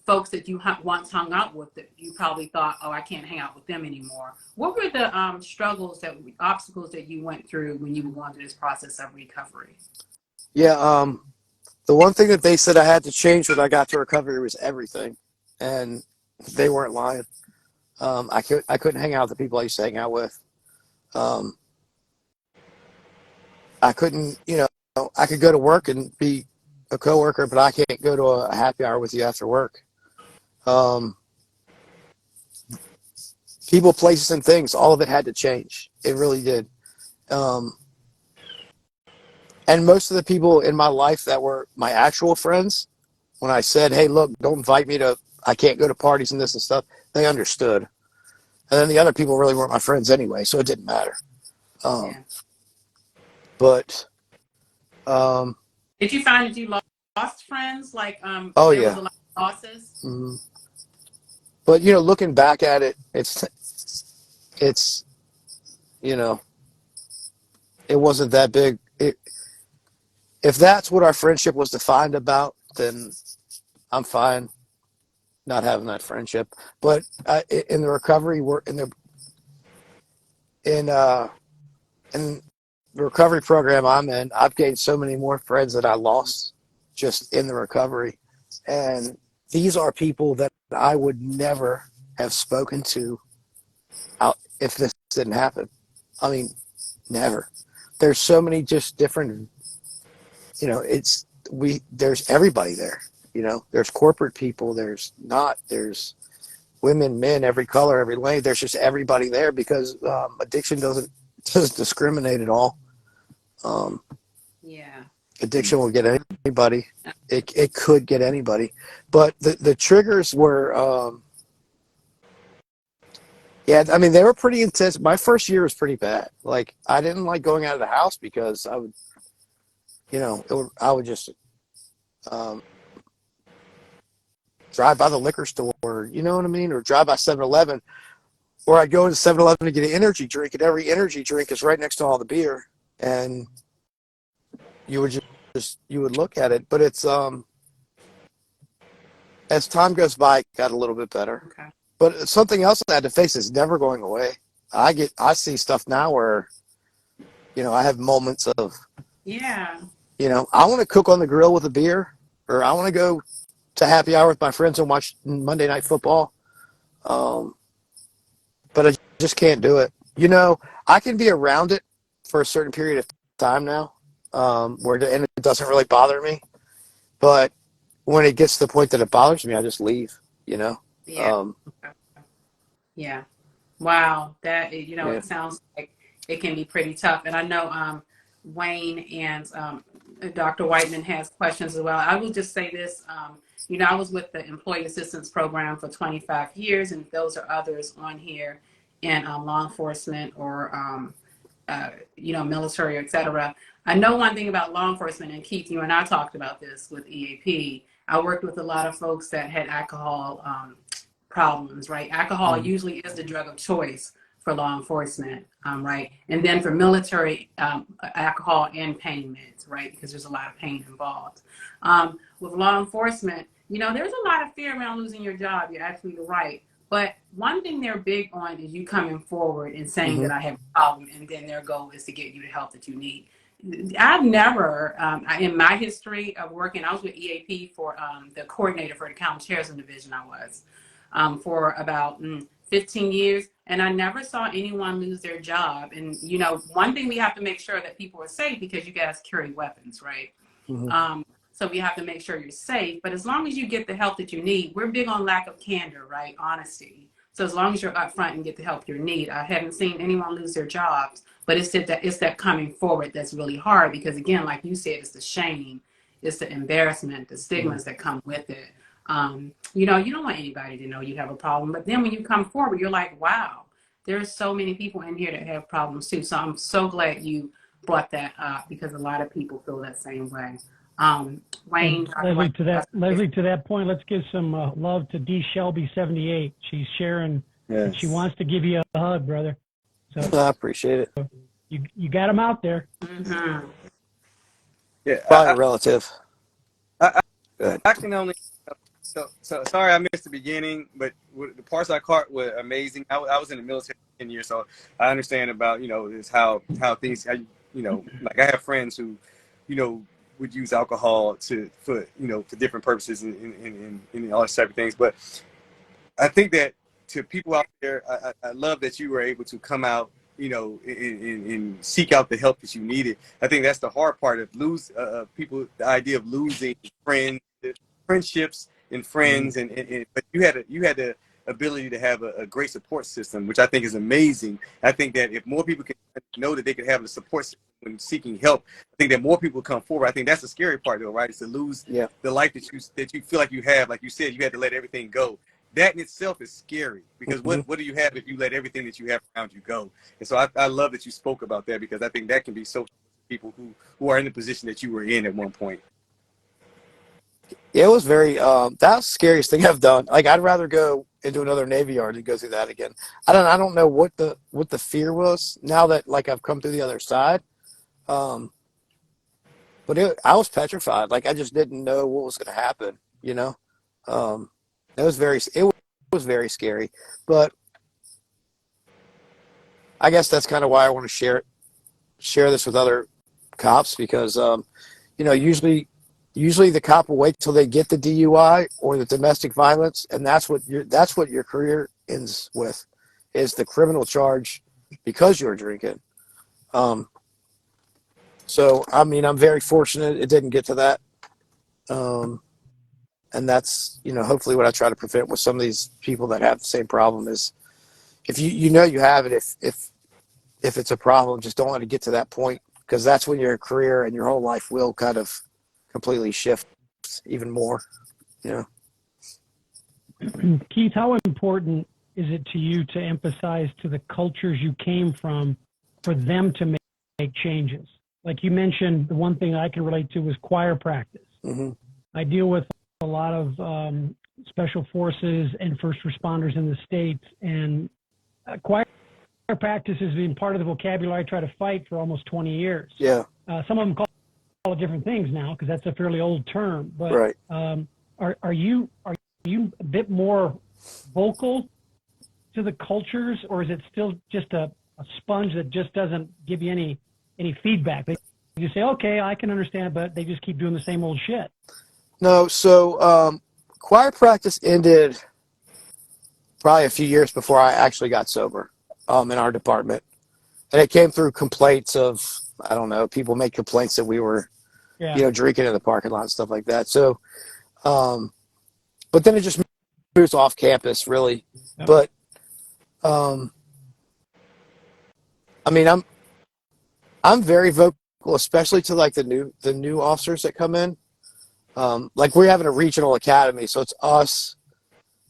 folks that you once hung out with that you probably thought, oh, I can't hang out with them anymore. What were the obstacles that you went through when you were going through this process of recovery? Yeah. The one thing that they said I had to change when I got to recovery was everything, and they weren't lying. I couldn't hang out with the people I used to hang out with. Um, I couldn't, I could go to work and be a coworker, but I can't go to a happy hour with you after work. Um, People, places, and things, all of it had to change. It really did. Um, and most of the people in my life that were my actual friends, when I said, "Hey, look, don't invite me to, I can't go to parties and this and stuff," they understood. And then the other people really weren't my friends anyway, so it didn't matter. Um, Yeah. but um, Did you find that you lost friends? Like, oh there was yeah. a lot of losses? Mhm. But looking back at it, it's you know, it wasn't that big. If that's what our friendship was defined about, then I'm fine not having that friendship. But in the recovery, we're in uh in the recovery program I'm in. I've gained so many more friends that I lost just in the recovery, and these are people that I would never have spoken to out if this didn't happen. I mean, never. There's so many just different. It's there's everybody there. There's corporate people. There's women, men, every color, every lane. There's just everybody there because addiction doesn't discriminate at all. Um, Yeah. Addiction will get anybody. It could get anybody, but the triggers were yeah. I mean, they were pretty intense. My first year was pretty bad. Like, I didn't like going out of the house because I would just um, drive by the liquor store. You know what I mean? Or drive by 7-Eleven. Or I'd go into 7-Eleven to get an energy drink, and every energy drink is right next to all the beer. And you would you would look at it. But it's as time goes by, it got a little bit better. Okay. But something else I had to face is never going away. I see stuff now where, I have moments of, Yeah. I want to cook on the grill with a beer, or I want to go to happy hour with my friends and watch Monday Night Football. Um, but I just can't do it. I can be around it for a certain period of time now, and it doesn't really bother me. But when it gets to the point that it bothers me, I just leave. You know. Yeah. Um, Yeah. Wow. yeah. It sounds like it can be pretty tough. And I know Wayne and Dr. Whiteman has questions as well. I will just say this. I was with the Employee Assistance Program for 25 years, and those are others on here in law enforcement or military, et cetera. I know one thing about law enforcement, and Keith, you and I talked about this with EAP. I worked with a lot of folks that had alcohol problems, right? Alcohol Mhm. usually is the drug of choice for law enforcement, right? And then for military, alcohol and pain meds, right? Because there's a lot of pain involved. With law enforcement, there's a lot of fear around losing your job. You're absolutely right. But one thing they're big on is you coming forward and saying Mhm. that I have a problem, and then their goal is to get you the help that you need. I've never, in my history of working, I was with EAP for the coordinator for the counterterrorism division. I was for about 15 years, and I never saw anyone lose their job. And one thing we have to make sure that people are safe because you guys carry weapons, right? Mhm. So we have to make sure you're safe. But as long as you get the help that you need, we're big on lack of candor, right? Honesty. So as long as you're upfront and get the help you need, I haven't seen anyone lose their jobs. But it's that coming forward that's really hard because again, like you said, it's the shame, it's the embarrassment, the Mhm. stigmas that come with it. You don't want anybody to know you have a problem. But then when you come forward, you're like, wow, there's so many people in here that have problems too. So I'm so glad you brought that up because a lot of people feel that same way. Wayne, And Dr. Wayne. Leslie, to that point, let's give some love to D. Shelby 78. She's sharing, and she Yes. wants to give you a hug, brother. So I appreciate it. you got him out there. Mm-hmm. Yeah. Probably a relative. I, Good. I can only. So sorry I missed the beginning, but the parts I caught were amazing. I was in the military for 10 years, so I understand about this how things like I have friends who would use alcohol for different purposes and all those type of things. But I think that to people out there, I love that you were able to come out, and seek out the help that you needed. I think that's the hard part of people, the idea of losing friendships and friends, but you had the ability to have a great support system, which I think is amazing. I think that if more people can know that they could have a support system when seeking help, I think that more people come forward. I think that's the scary part, though, right? Is to lose the life that you feel like you have. Like you said, you had to let everything go. That in itself is scary because what do you have if you let everything that you have around you go? And so I love that you spoke about that because I think that can be so people who are in the position that you were in at one point. Yeah, it was very that was the scariest thing I've done. Like I'd rather go into another Navy Yard than go through that again. I don't know what the fear was now that like I've come through the other side. Um, I was petrified. Like I just didn't know what was going to happen. Um, it was very scary. But I guess that's kind of why I want to share this with other cops because usually the cop will wait till they get the DUI or the domestic violence, and that's what your career ends with, is the criminal charge because you're drinking. Um, so I mean, I'm very fortunate it didn't get to that, and that's hopefully what I try to prevent with some of these people that have the same problem is if you have it, if it's a problem, just don't let it get to that point because that's when your career and your whole life will kind of completely shift even more. Keith, how important is it to you to emphasize to the cultures you came from for them to make changes? Like you mentioned, the one thing I can relate to was choir practice. Mm-hmm. I deal with a lot of special forces and first responders in the States, and choir practice has been part of the vocabulary I try to fight for almost 20 years. Yeah. Some of them call it different things now because that's a fairly old term. But Right. Are you a bit more vocal to the cultures, or is it still just a sponge that just doesn't give you any feedback? You say, okay, I can understand, but they just keep doing the same old shit. No, so choir practice ended probably a few years before I actually got sober in our department. And it came through complaints of, I don't know, people make complaints that we were, drinking in the parking lot and stuff like that. So, but then it just moves off campus, really. Yep. But, I mean, I'm very vocal, especially to like the new officers that come in. Like we're having a regional academy, so it's us.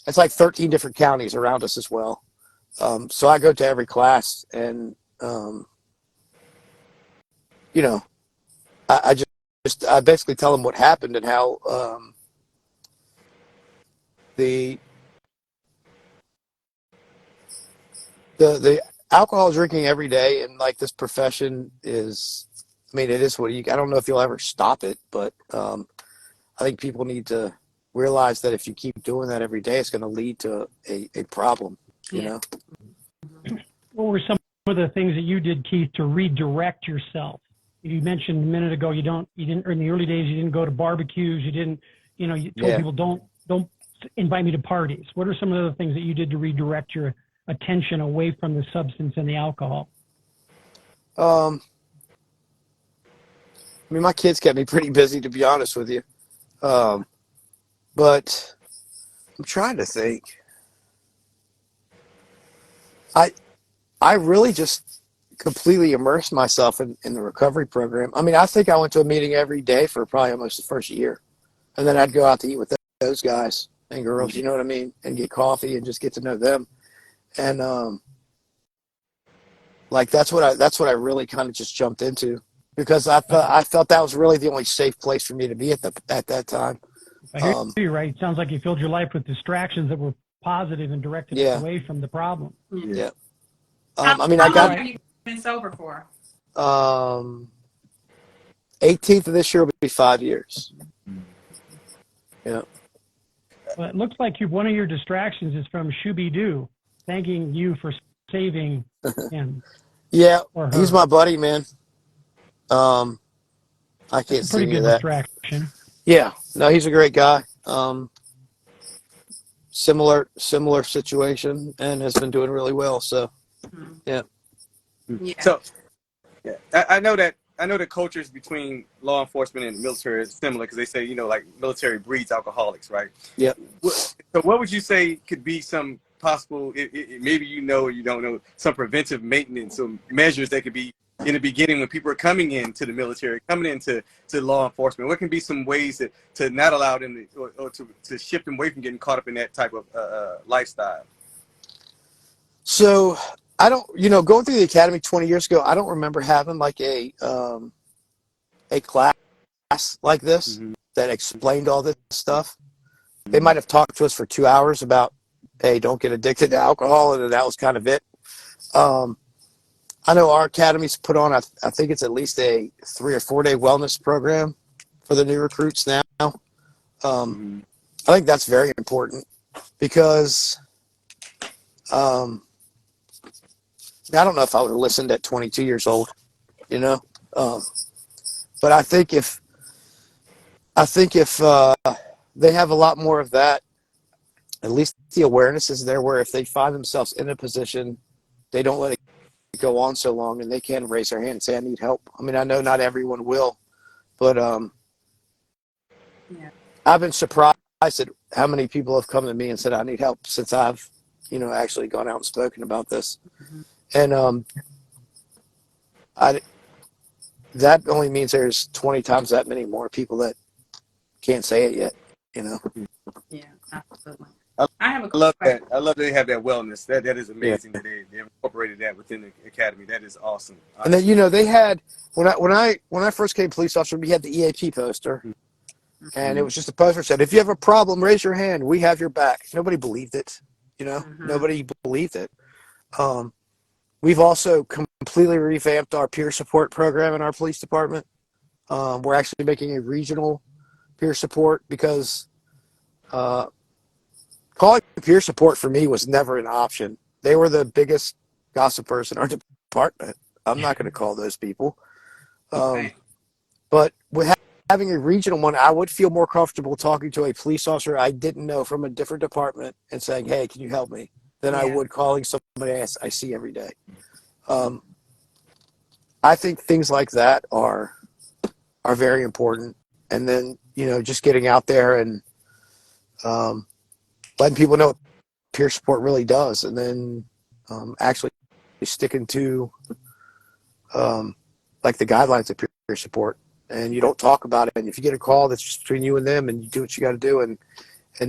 It's like 13 different counties around us as well. So I go to every class, and I basically tell them what happened and how the alcohol drinking every day in like this profession is. I mean, it is what I don't know if you'll ever stop it, but I think people need to realize that if you keep doing that every day, it's going to lead to a problem. What were some of the things that you did, Keith, to redirect yourself? You mentioned a minute ago you didn't in the early days you didn't go to barbecues, you didn't you told people don't invite me to parties. What are some of the things that you did to redirect your attention away from the substance and the alcohol? I mean, my kids kept me pretty busy, to be honest with you. But I'm trying to think. I really just completely immersed myself in the recovery program. I mean, I think I went to a meeting every day for probably almost the first year. And then I'd go out to eat with those guys and girls, you know what I mean? And get coffee and just get to know them. And like that's what I really kind of just jumped into. because I felt that was really the only safe place for me to be at that time. If I hear you right, it sounds like you filled your life with distractions that were positive and directed us Yeah, away from the problem. yeah. How, I mean, I how long got have you been sober for? 18th of this year will be 5 years. Yeah. Well, it looks like one of your distractions is from Shooby Doo, thanking you for saving him Yeah, or he's her. my buddy, man. I That's can't a see pretty any of good that. distraction. Yeah, no, he's a great guy. Similar situation, and has been doing really well. So, Mhm. yeah. Yeah. So yeah, I know that cultures between law enforcement and the military is similar because they say, you know, like military breeds alcoholics, right? Yep. So what would you say could be some possible, maybe you know or you don't know, some preventive maintenance, some measures that could be in the beginning when people are coming into the military, coming into law enforcement? What can be some ways to not allow them or to shift them away from getting caught up in that type of lifestyle? So I don't, going through the academy 20 years ago, I don't remember having like a class like this Mm-hmm. that explained all this stuff. They might have talked to us for 2 hours about, hey, don't get addicted to alcohol, and then that was kind of it. Um, I know our academy's put on, I think it's at least a 3 or 4 day wellness program for the new recruits now. Mm-hmm. I think that's very important because I don't know if I would have listened at 22 years old, you know. Um, but I think if they have a lot more of that, at least the awareness is there. Where if they find themselves in a position, they don't let it go on so long, and they can raise their hand and say, "I need help." I mean, I know not everyone will, but Yeah. I've been surprised at how many people have come to me and said, "I need help," since I've, actually gone out and spoken about this. Mm-hmm. And I that only means there's 20 times that many more people that can't say it yet. Yeah, absolutely. I I have a love question. that. I love that they have that wellness. That is Yeah. amazing that they incorporated that within the academy. That is awesome. And then, Honestly. they had, when I first came police officer, we had the EAP poster, and it was just a poster that said, "If you have a problem, raise your hand. We have your back." Nobody believed it. Mm-hmm. Nobody believed it. We've also completely revamped our peer support program in our police department. We're actually making a regional peer support because calling peer support for me was never an option. They were the biggest gossipers in our department. I'm not going to call those people. Right. But with having a regional one, I would feel more comfortable talking to a police officer I didn't know from a different department and saying, "Hey, can you help me?" than I Yeah. would calling somebody I see every day. Um, I think things like that are very important. And then, just getting out there and letting people know what peer support really does, and then actually sticking to like the guidelines of peer support. And you don't talk about it. And if you get a call that's just between you and them, and you do what you got to do, and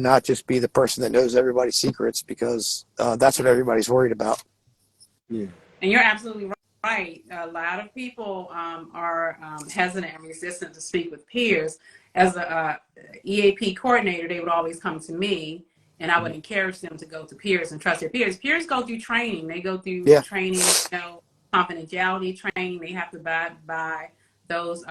not just be the person that knows everybody's secrets, because that's what everybody's worried about. Yeah. And you're absolutely right. A lot of people are hesitant and resistant to speak with peers. As a EAP coordinator, they would always come to me, and I would encourage them to go to peers and trust their peers. Peers go through training. They go through Yeah. training, confidentiality training. They have to by those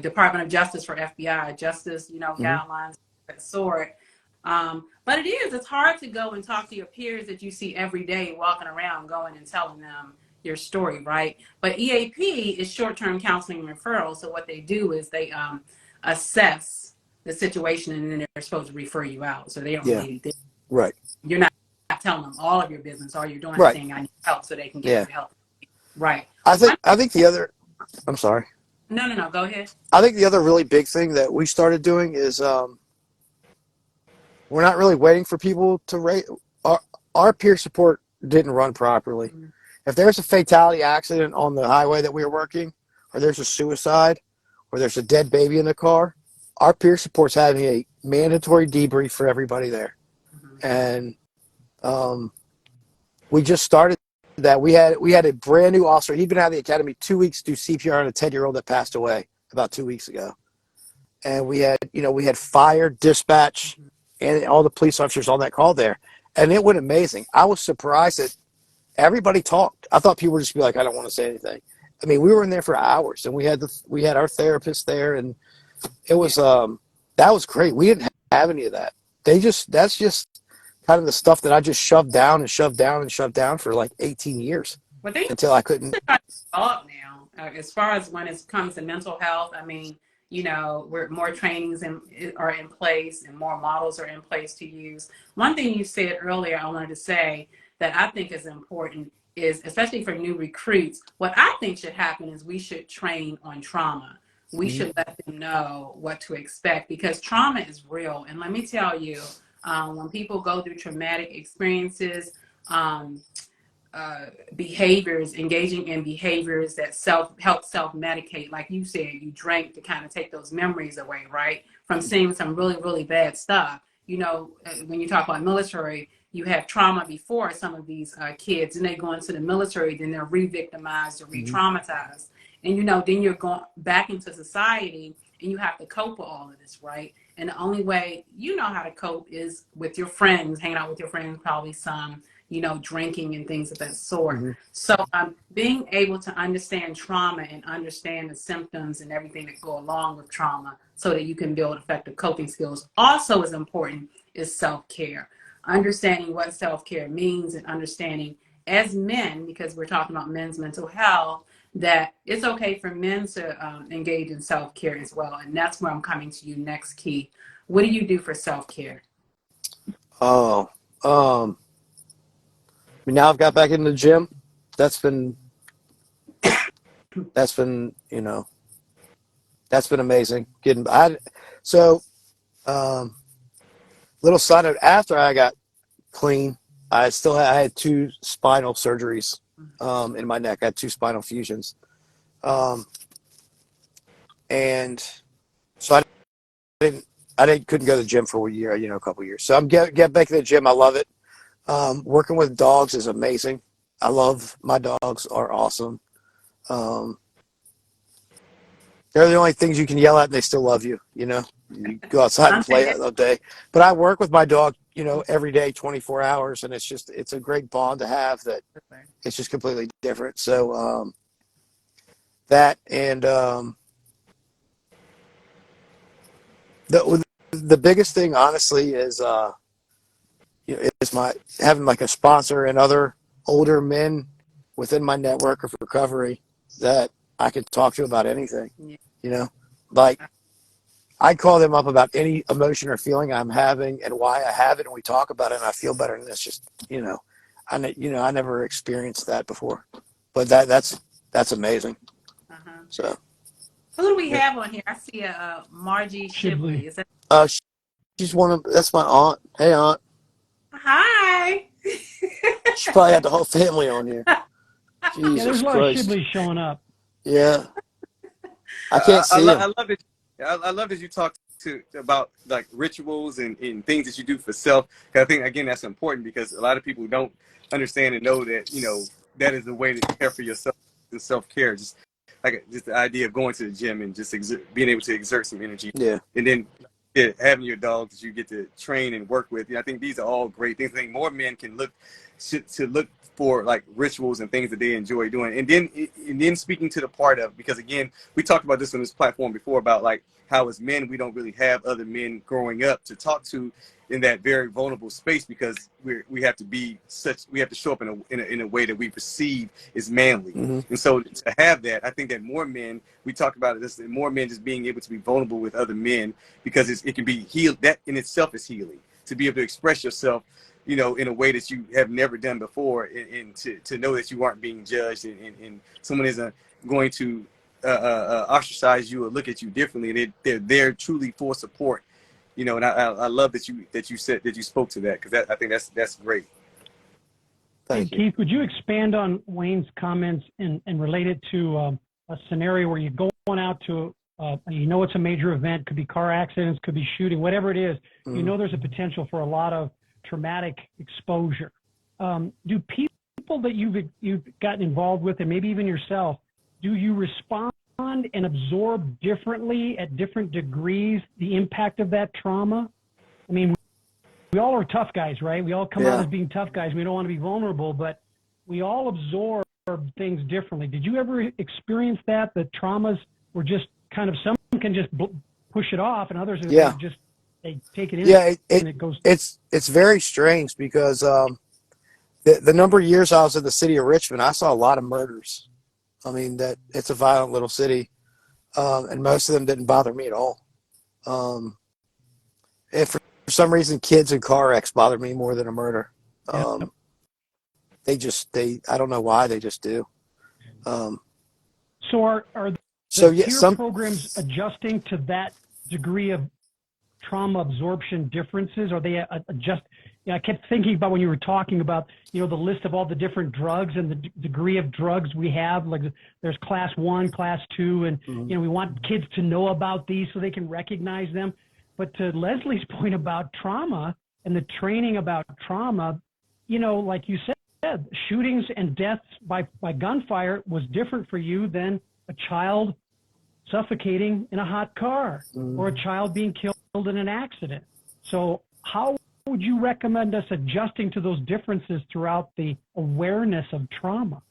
Department of Justice for FBI, justice, guidelines of that sort. But it's hard to go and talk to your peers that you see every day walking around, going and telling them your story, right? But EAP is short-term counseling and referral. So what they do is they assess the situation, and then they're supposed to refer you out. So they don't Yeah. really, Right. you're not telling them all of your business. All you're doing is Right. saying, "I need help," so they can get Yeah. you help. Right. I think the other. I'm sorry. No. Go ahead. I think the other really big thing that we started doing is we're not really waiting for people to rate. Our peer support didn't run properly. Mm-hmm. If there's a fatality accident on the highway that we were working, or there's a suicide, or there's a dead baby in the car, our peer support's having a mandatory debrief for everybody there. Mm-hmm. And we just started that we had a brand new officer. He'd been out of the academy 2 weeks to do CPR on a 10-year-old that passed away about 2 weeks ago. And we had fire, dispatch, and all the police officers on that call there. And it went amazing. I was surprised that everybody talked. I thought people would just be like, I don't want to say anything. I mean, we were in there for hours, and we had our therapist there, and it was that was great. We didn't have any of that. That's just kind of the stuff that I just shoved down and shoved down and shoved down for like 18 years But they until I couldn't. up now as far as when it comes to mental health. I mean, where more trainings are in place and more models are in place to use. One thing you said earlier, I wanted to say that I think is important is, especially for new recruits, what I think should happen is we should train on trauma. We should let them know what to expect, because trauma is real. And let me tell you, when people go through traumatic experiences, engaging in behaviors that help self-medicate, like you said, you drank to kind of take those memories away, right? From seeing some really, really bad stuff. When you talk about military, you have trauma before some of these kids, and they go into the military, then they're re-victimized or re-traumatized. And, then you're going back into society, and you have to cope with all of this, right? And the only way you know how to cope is with your friends, hanging out with your friends, probably some, drinking and things of that sort. Mm-hmm. So being able to understand trauma and understand the symptoms and everything that go along with trauma so that you can build effective coping skills also is important, is self-care. Understanding what self-care means and understanding as men, because we're talking about men's mental health, that it's okay for men to engage in self-care as well. And that's where I'm coming to you next, Keith. What do you do for self-care? Oh, now I've got back in the gym. That's been amazing. Little side note, after I got clean, I had 2 spinal surgeries in my neck. I had 2 spinal fusions. And so couldn't go to the gym for a year, a couple of years. So I'm get back to the gym. I love it. Working with dogs is amazing. I love my dogs, are awesome. They're the only things you can yell at and they still love you, You go outside and play all day. But I work with my dog, every day, 24 hours, and it's a great bond to have that it's just completely different. So that and the biggest thing, honestly, is is my having like a sponsor and other older men within my network of recovery that I can talk to about anything. Like I call them up about any emotion or feeling I'm having and why I have it, and we talk about it, and I feel better. And it's just I never experienced that before, but that's amazing. So who do we have on here? I see a Margie Shibley. Is that? She's that's my aunt. Hey, aunt. Hi. She probably had the whole family on here. Jesus yeah, there's a lot Christ. of Shibleys showing up. Yeah. I can't see him. I love that you talk about like rituals and things that you do for self. I think, again, that's important because a lot of people don't understand and know that, that is the way to care for yourself and self-care. Just the idea of going to the gym and just being able to exert some energy. Yeah. And then having your dogs that you get to train and work with. I think these are all great things. I think more men can look for like rituals and things that they enjoy doing. And then speaking to the part of, because again, we talked about this on this platform before about like how as men, we don't really have other men growing up to talk to in that very vulnerable space, because we have to show up in a way that we perceive is manly. Mm-hmm. And so to have that, I think that more men, we talk about this, more men just being able to be vulnerable with other men, because it can be healed. That in itself is healing, to be able to express yourself, in a way that you have never done before, and to know that you aren't being judged, and someone isn't going to ostracize you or look at you differently. They're there truly for support, and I love that you spoke to that, because I think that's great. Thank you. Keith, would you expand on Wayne's comments and relate it to a scenario where you're going out to it's a major event, could be car accidents, could be shooting, whatever it is. There's a potential for a lot of traumatic exposure. Do people that you've gotten involved with, and maybe even yourself, do you respond and absorb differently at different degrees the impact of that trauma? I mean, we all are tough guys, right? We all come out as being tough guys. We don't want to be vulnerable, but we all absorb things differently. Did you ever experience that? The traumas were just kind of, some can just push it off, and others are just, they take it in. And it goes. It's very strange because the number of years I was in the city of Richmond, I saw a lot of murders. I mean, that it's a violent little city, and most of them didn't bother me at all. And for some reason, kids and car wrecks bother me more than a murder. I don't know why, they just do. So are the peer programs adjusting to that degree of trauma absorption differences? Are they adjust? I kept thinking about when you were talking about, the list of all the different drugs and the degree of drugs we have. Like there's class 1, class 2, and we want kids to know about these so they can recognize them. But to Leslie's point about trauma and the training about trauma, like you said, shootings and deaths by gunfire was different for you than a child suffocating in a hot car or a child being killed in an accident. So how would you recommend us adjusting to those differences throughout the awareness of trauma?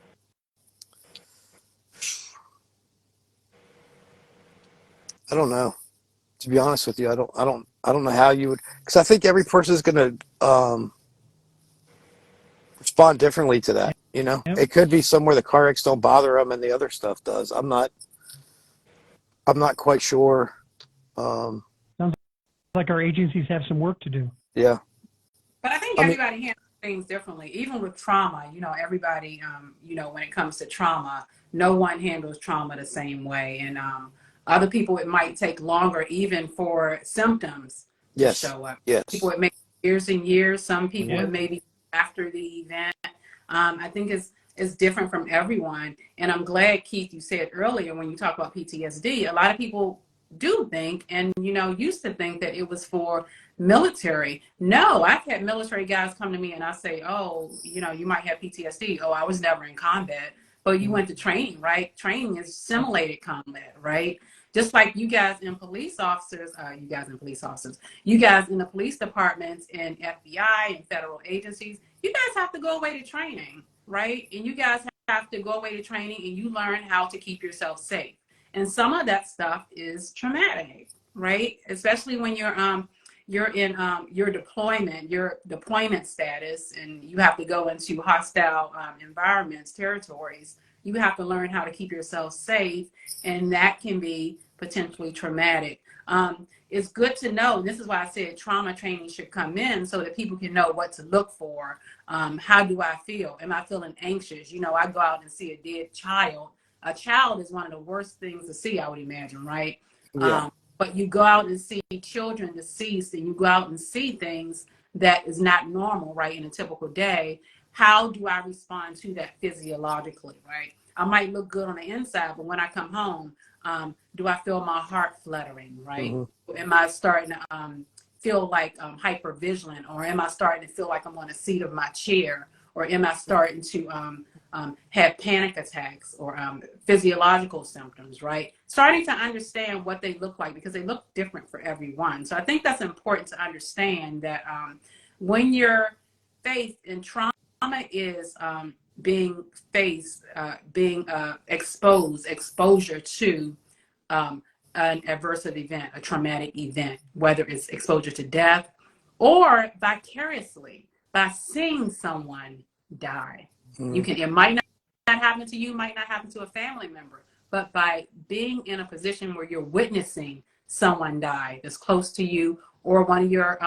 I don't know. To be honest with you, I don't know how you would, because I think every person is going to respond differently to that. It could be somewhere the car wrecks don't bother them and the other stuff does. I'm not quite sure. Sounds like our agencies have some work to do. Yeah. But I think everybody handles things differently. Even with trauma, everybody, when it comes to trauma, no one handles trauma the same way. And other people, it might take longer even for symptoms to show up. Yes. People, it may be years and years. Some people, it may be after the event. I think it's different from everyone. And I'm glad, Keith, you said earlier when you talk about PTSD, a lot of people do think and, used to think that it was for military. No, I've had military guys come to me and I say, oh, you might have PTSD. Oh, I was never in combat. But you went to training, right? Training is simulated combat, right? Just like you guys in police officers, you guys in the police departments and FBI and federal agencies, you guys have to go away to training, right? And you guys have to go away to training and you learn how to keep yourself safe. And some of that stuff is traumatic, right? Especially when you're in your deployment status and you have to go into hostile environments, territories. You have to learn how to keep yourself safe, and that can be potentially traumatic. It's good to know, this is why I said trauma training should come in so that people can know what to look for. How do I feel? Am I feeling anxious? I go out and see a dead child. A child is one of the worst things to see, I would imagine, right? Yeah. But you go out and see children deceased and you go out and see things that is not normal, right, in a typical day. How do I respond to that physiologically, right? I might look good on the inside, but when I come home, do I feel my heart fluttering, right? Am I starting to feel like hypervigilant, or am I starting to feel like I'm on the seat of my chair, or am I starting to have panic attacks or physiological symptoms, right? Starting to understand what they look like because they look different for everyone. So I think that's important to understand that when you're faced in trauma is being exposure to an adverse event, a traumatic event, whether it's exposure to death or vicariously by seeing someone die. It might not happen to you, might not happen to a family member, but by being in a position where you're witnessing someone die that's close to you or one of your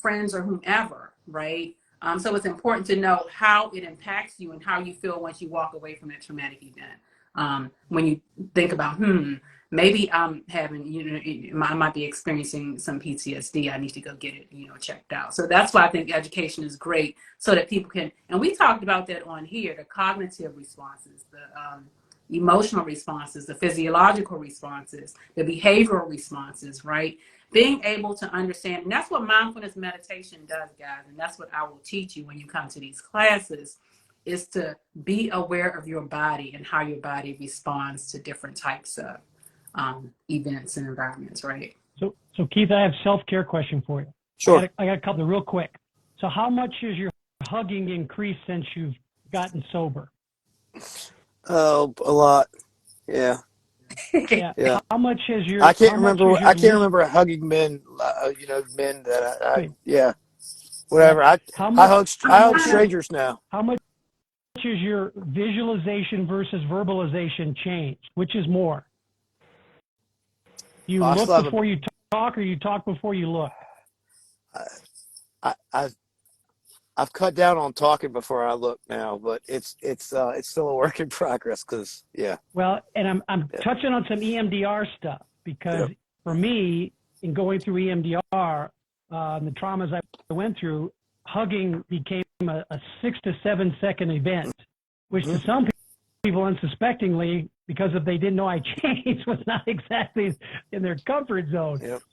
friends or whomever, right? So it's important to know how it impacts you and how you feel once you walk away from that traumatic event. When you think about, maybe I'm having, I might be experiencing some PTSD. I need to go get it, checked out. So that's why I think education is great so that people can, and we talked about that on here, the cognitive responses, the emotional responses, the physiological responses, the behavioral responses, right? being able to understand, and that's what mindfulness meditation does, guys, and that's what I will teach you when you come to these classes, is to be aware of your body and how your body responds to different types of events and environments, right? So Keith, I have a self-care question for you. Sure. I got a couple real quick. So how much has your hugging increased since you've gotten sober? Oh, a lot. Yeah. Yeah. Yeah. How much has your I can't remember hugging men. Men that yeah. Whatever. Yeah. I hug strangers now. How much has your visualization versus verbalization changed? Which is more? You look before you talk, or you talk before you look? I've cut down on talking before I look now, but it's still a work in progress because yeah. Well, and I'm touching on some EMDR stuff because for me, in going through EMDR, the traumas I went through, hugging became a 6 to 7 second event, which to some people unsuspectingly, because if they didn't know I changed, was not exactly in their comfort zone. Yep.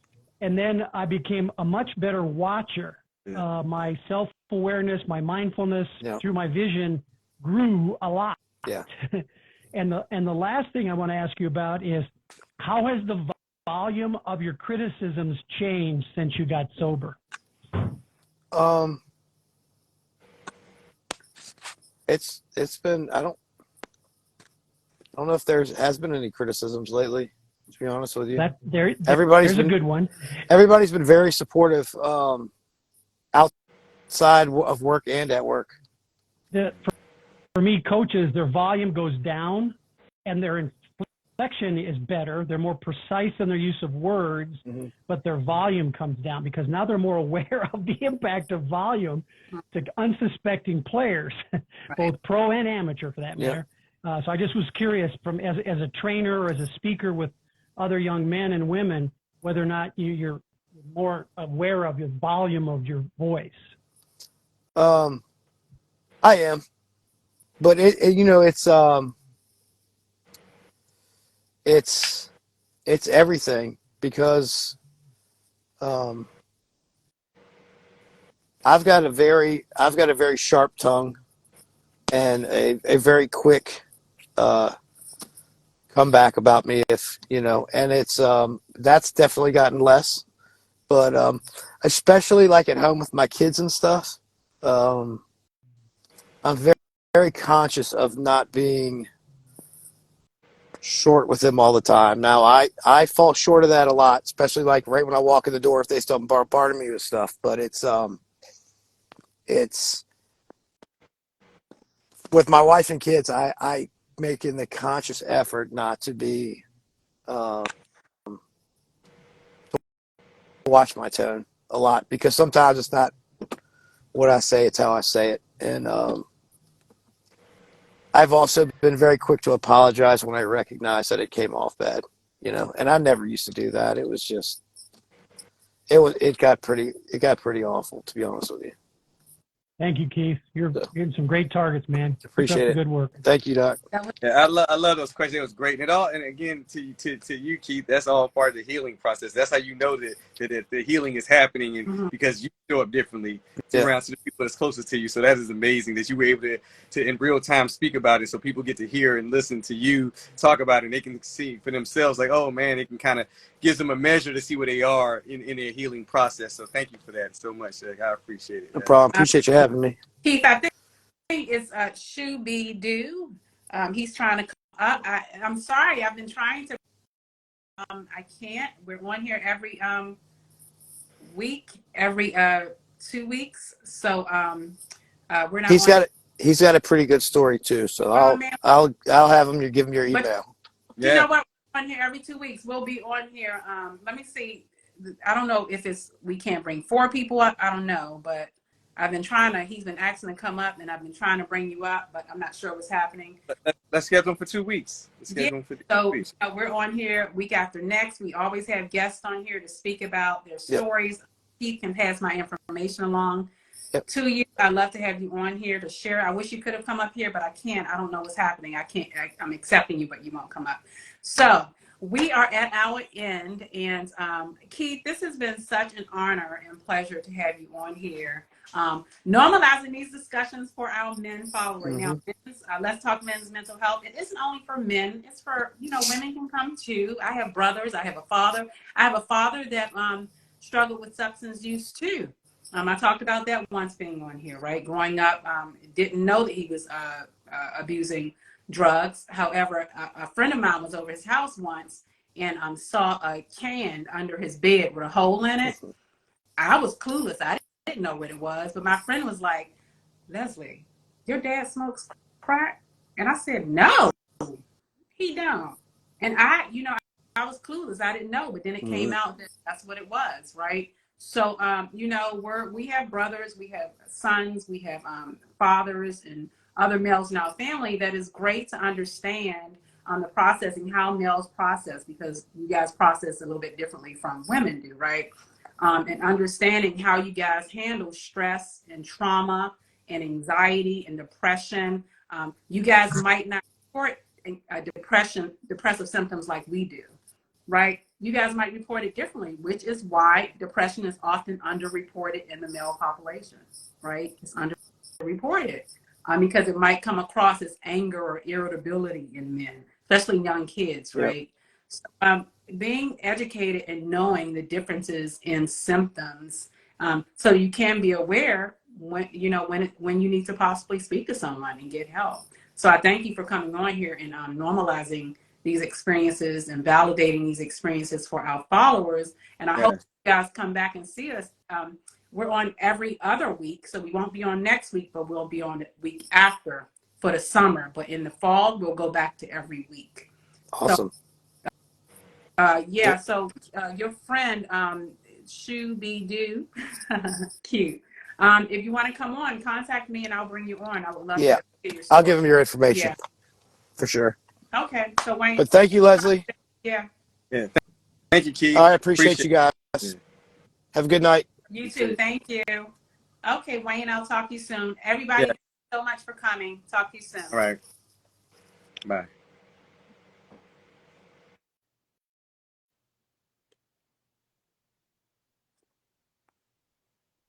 And then I became a much better watcher. My self-awareness, my mindfulness through my vision grew a lot. Yeah. And the last thing I want to ask you about is, how has the volume of your criticisms changed since you got sober? It's been I don't know if has been any criticisms lately, to be honest with you. There's a good one. Everybody's been very supportive outside of work and at work. For me, coaches, their volume goes down and their inflection is better. They're more precise in their use of words, but their volume comes down because now they're more aware of the impact of volume to unsuspecting players, both pro and amateur for that matter. So I just was curious, as a trainer or as a speaker with other young men and women, whether or not you're more aware of the volume of your voice. I am, but it's everything because I've got a very sharp tongue and a very quick comeback about me, if and it's that's definitely gotten less, but especially like at home with my kids and stuff, I'm very, very conscious of not being short with them all the time. Now I fall short of that a lot, especially like right when I walk in the door if they start bombarding me with stuff, but it's with my wife and kids, I making the conscious effort not to be watch my tone a lot, because sometimes it's not what I say, it's how I say it. And I've also been very quick to apologize when I recognize that it came off bad, and I never used to do that. It was just it got pretty awful, to be honest with you. Thank you, Keith. You're getting some great targets, man. Appreciate it. Good work. Thank you, Doc. Yeah, I love those questions. It was great. And again, to you, Keith, that's all part of the healing process. That's how you know that the healing is happening, and because you show up differently around to the people that's closest to you. So that is amazing that you were able to in real time speak about it, so people get to hear and listen to you talk about it, and they can see for themselves, like, oh man, it can kind of gives them a measure to see where they are in their healing process. So thank you for that so much. I appreciate it. No problem. Appreciate you having me. Keith, I think it's Shibley. He's trying to come up. I'm sorry, I've been trying to. I can't. We're on here every week, every 2 weeks. So we're not. He's got a pretty good story too. So I'll have him. You give him your email. You know what? We're on here every 2 weeks. We'll be on here. Let me see. I don't know if we can't bring 4 people up. I don't know, but I've been he's been asking to come up, and I've been trying to bring you up, but I'm not sure what's happening. Let's schedule them for 2 weeks. We're on here week after next. We always have guests on here to speak about their stories. Keith can pass my information along to you. I'd love to have you on here to share. I wish you could have come up here, but I can't. I don't know what's happening. I'm accepting you, but you won't come up. So we are at our end. And Keith, this has been such an honor and pleasure to have you on here. Normalizing these discussions for our men followers. Mm-hmm. Now, let's talk men's mental health. It isn't only for men, it's for, women can come too. I have brothers, I have a father. I have a father that struggled with substance use too. I talked about that once being on here, right? Growing up, didn't know that he was abusing drugs. However, a friend of mine was over his house once and saw a can under his bed with a hole in it. I was clueless. I didn't know what it was, but my friend was like, "Leslie, your dad smokes crack?" And I said, "No, he don't." And I was clueless. I didn't know, but then it came out that that's what it was, right? So, we have brothers, we have sons, we have fathers and other males in our family. That is great to understand the processing, how males process, because you guys process a little bit differently from women do, right? And understanding how you guys handle stress and trauma and anxiety and depression. You guys might not report depressive symptoms like we do, right? You guys might report it differently, which is why depression is often underreported in the male population, right? It's underreported because it might come across as anger or irritability in men, especially young kids, right? So, being educated and knowing the differences in symptoms, so you can be aware when you need to possibly speak to someone and get help. So I thank you for coming on here and normalizing these experiences and validating these experiences for our followers. And I hope you guys come back and see us. We're on every other week, so we won't be on next week, but we'll be on the week after for the summer. But in the fall, we'll go back to every week. Awesome. So your friend, Shibley do, cute. If you want to come on, contact me and I'll bring you on. I would love to hear your story. I'll give him your information for sure. Okay, so Wayne. But thank you, Leslie. Yeah. Thank you, Keith. I appreciate you guys. Have a good night. You too. Thank you. Okay, Wayne, I'll talk to you soon. Everybody, thank you so much for coming. Talk to you soon. All right. Bye.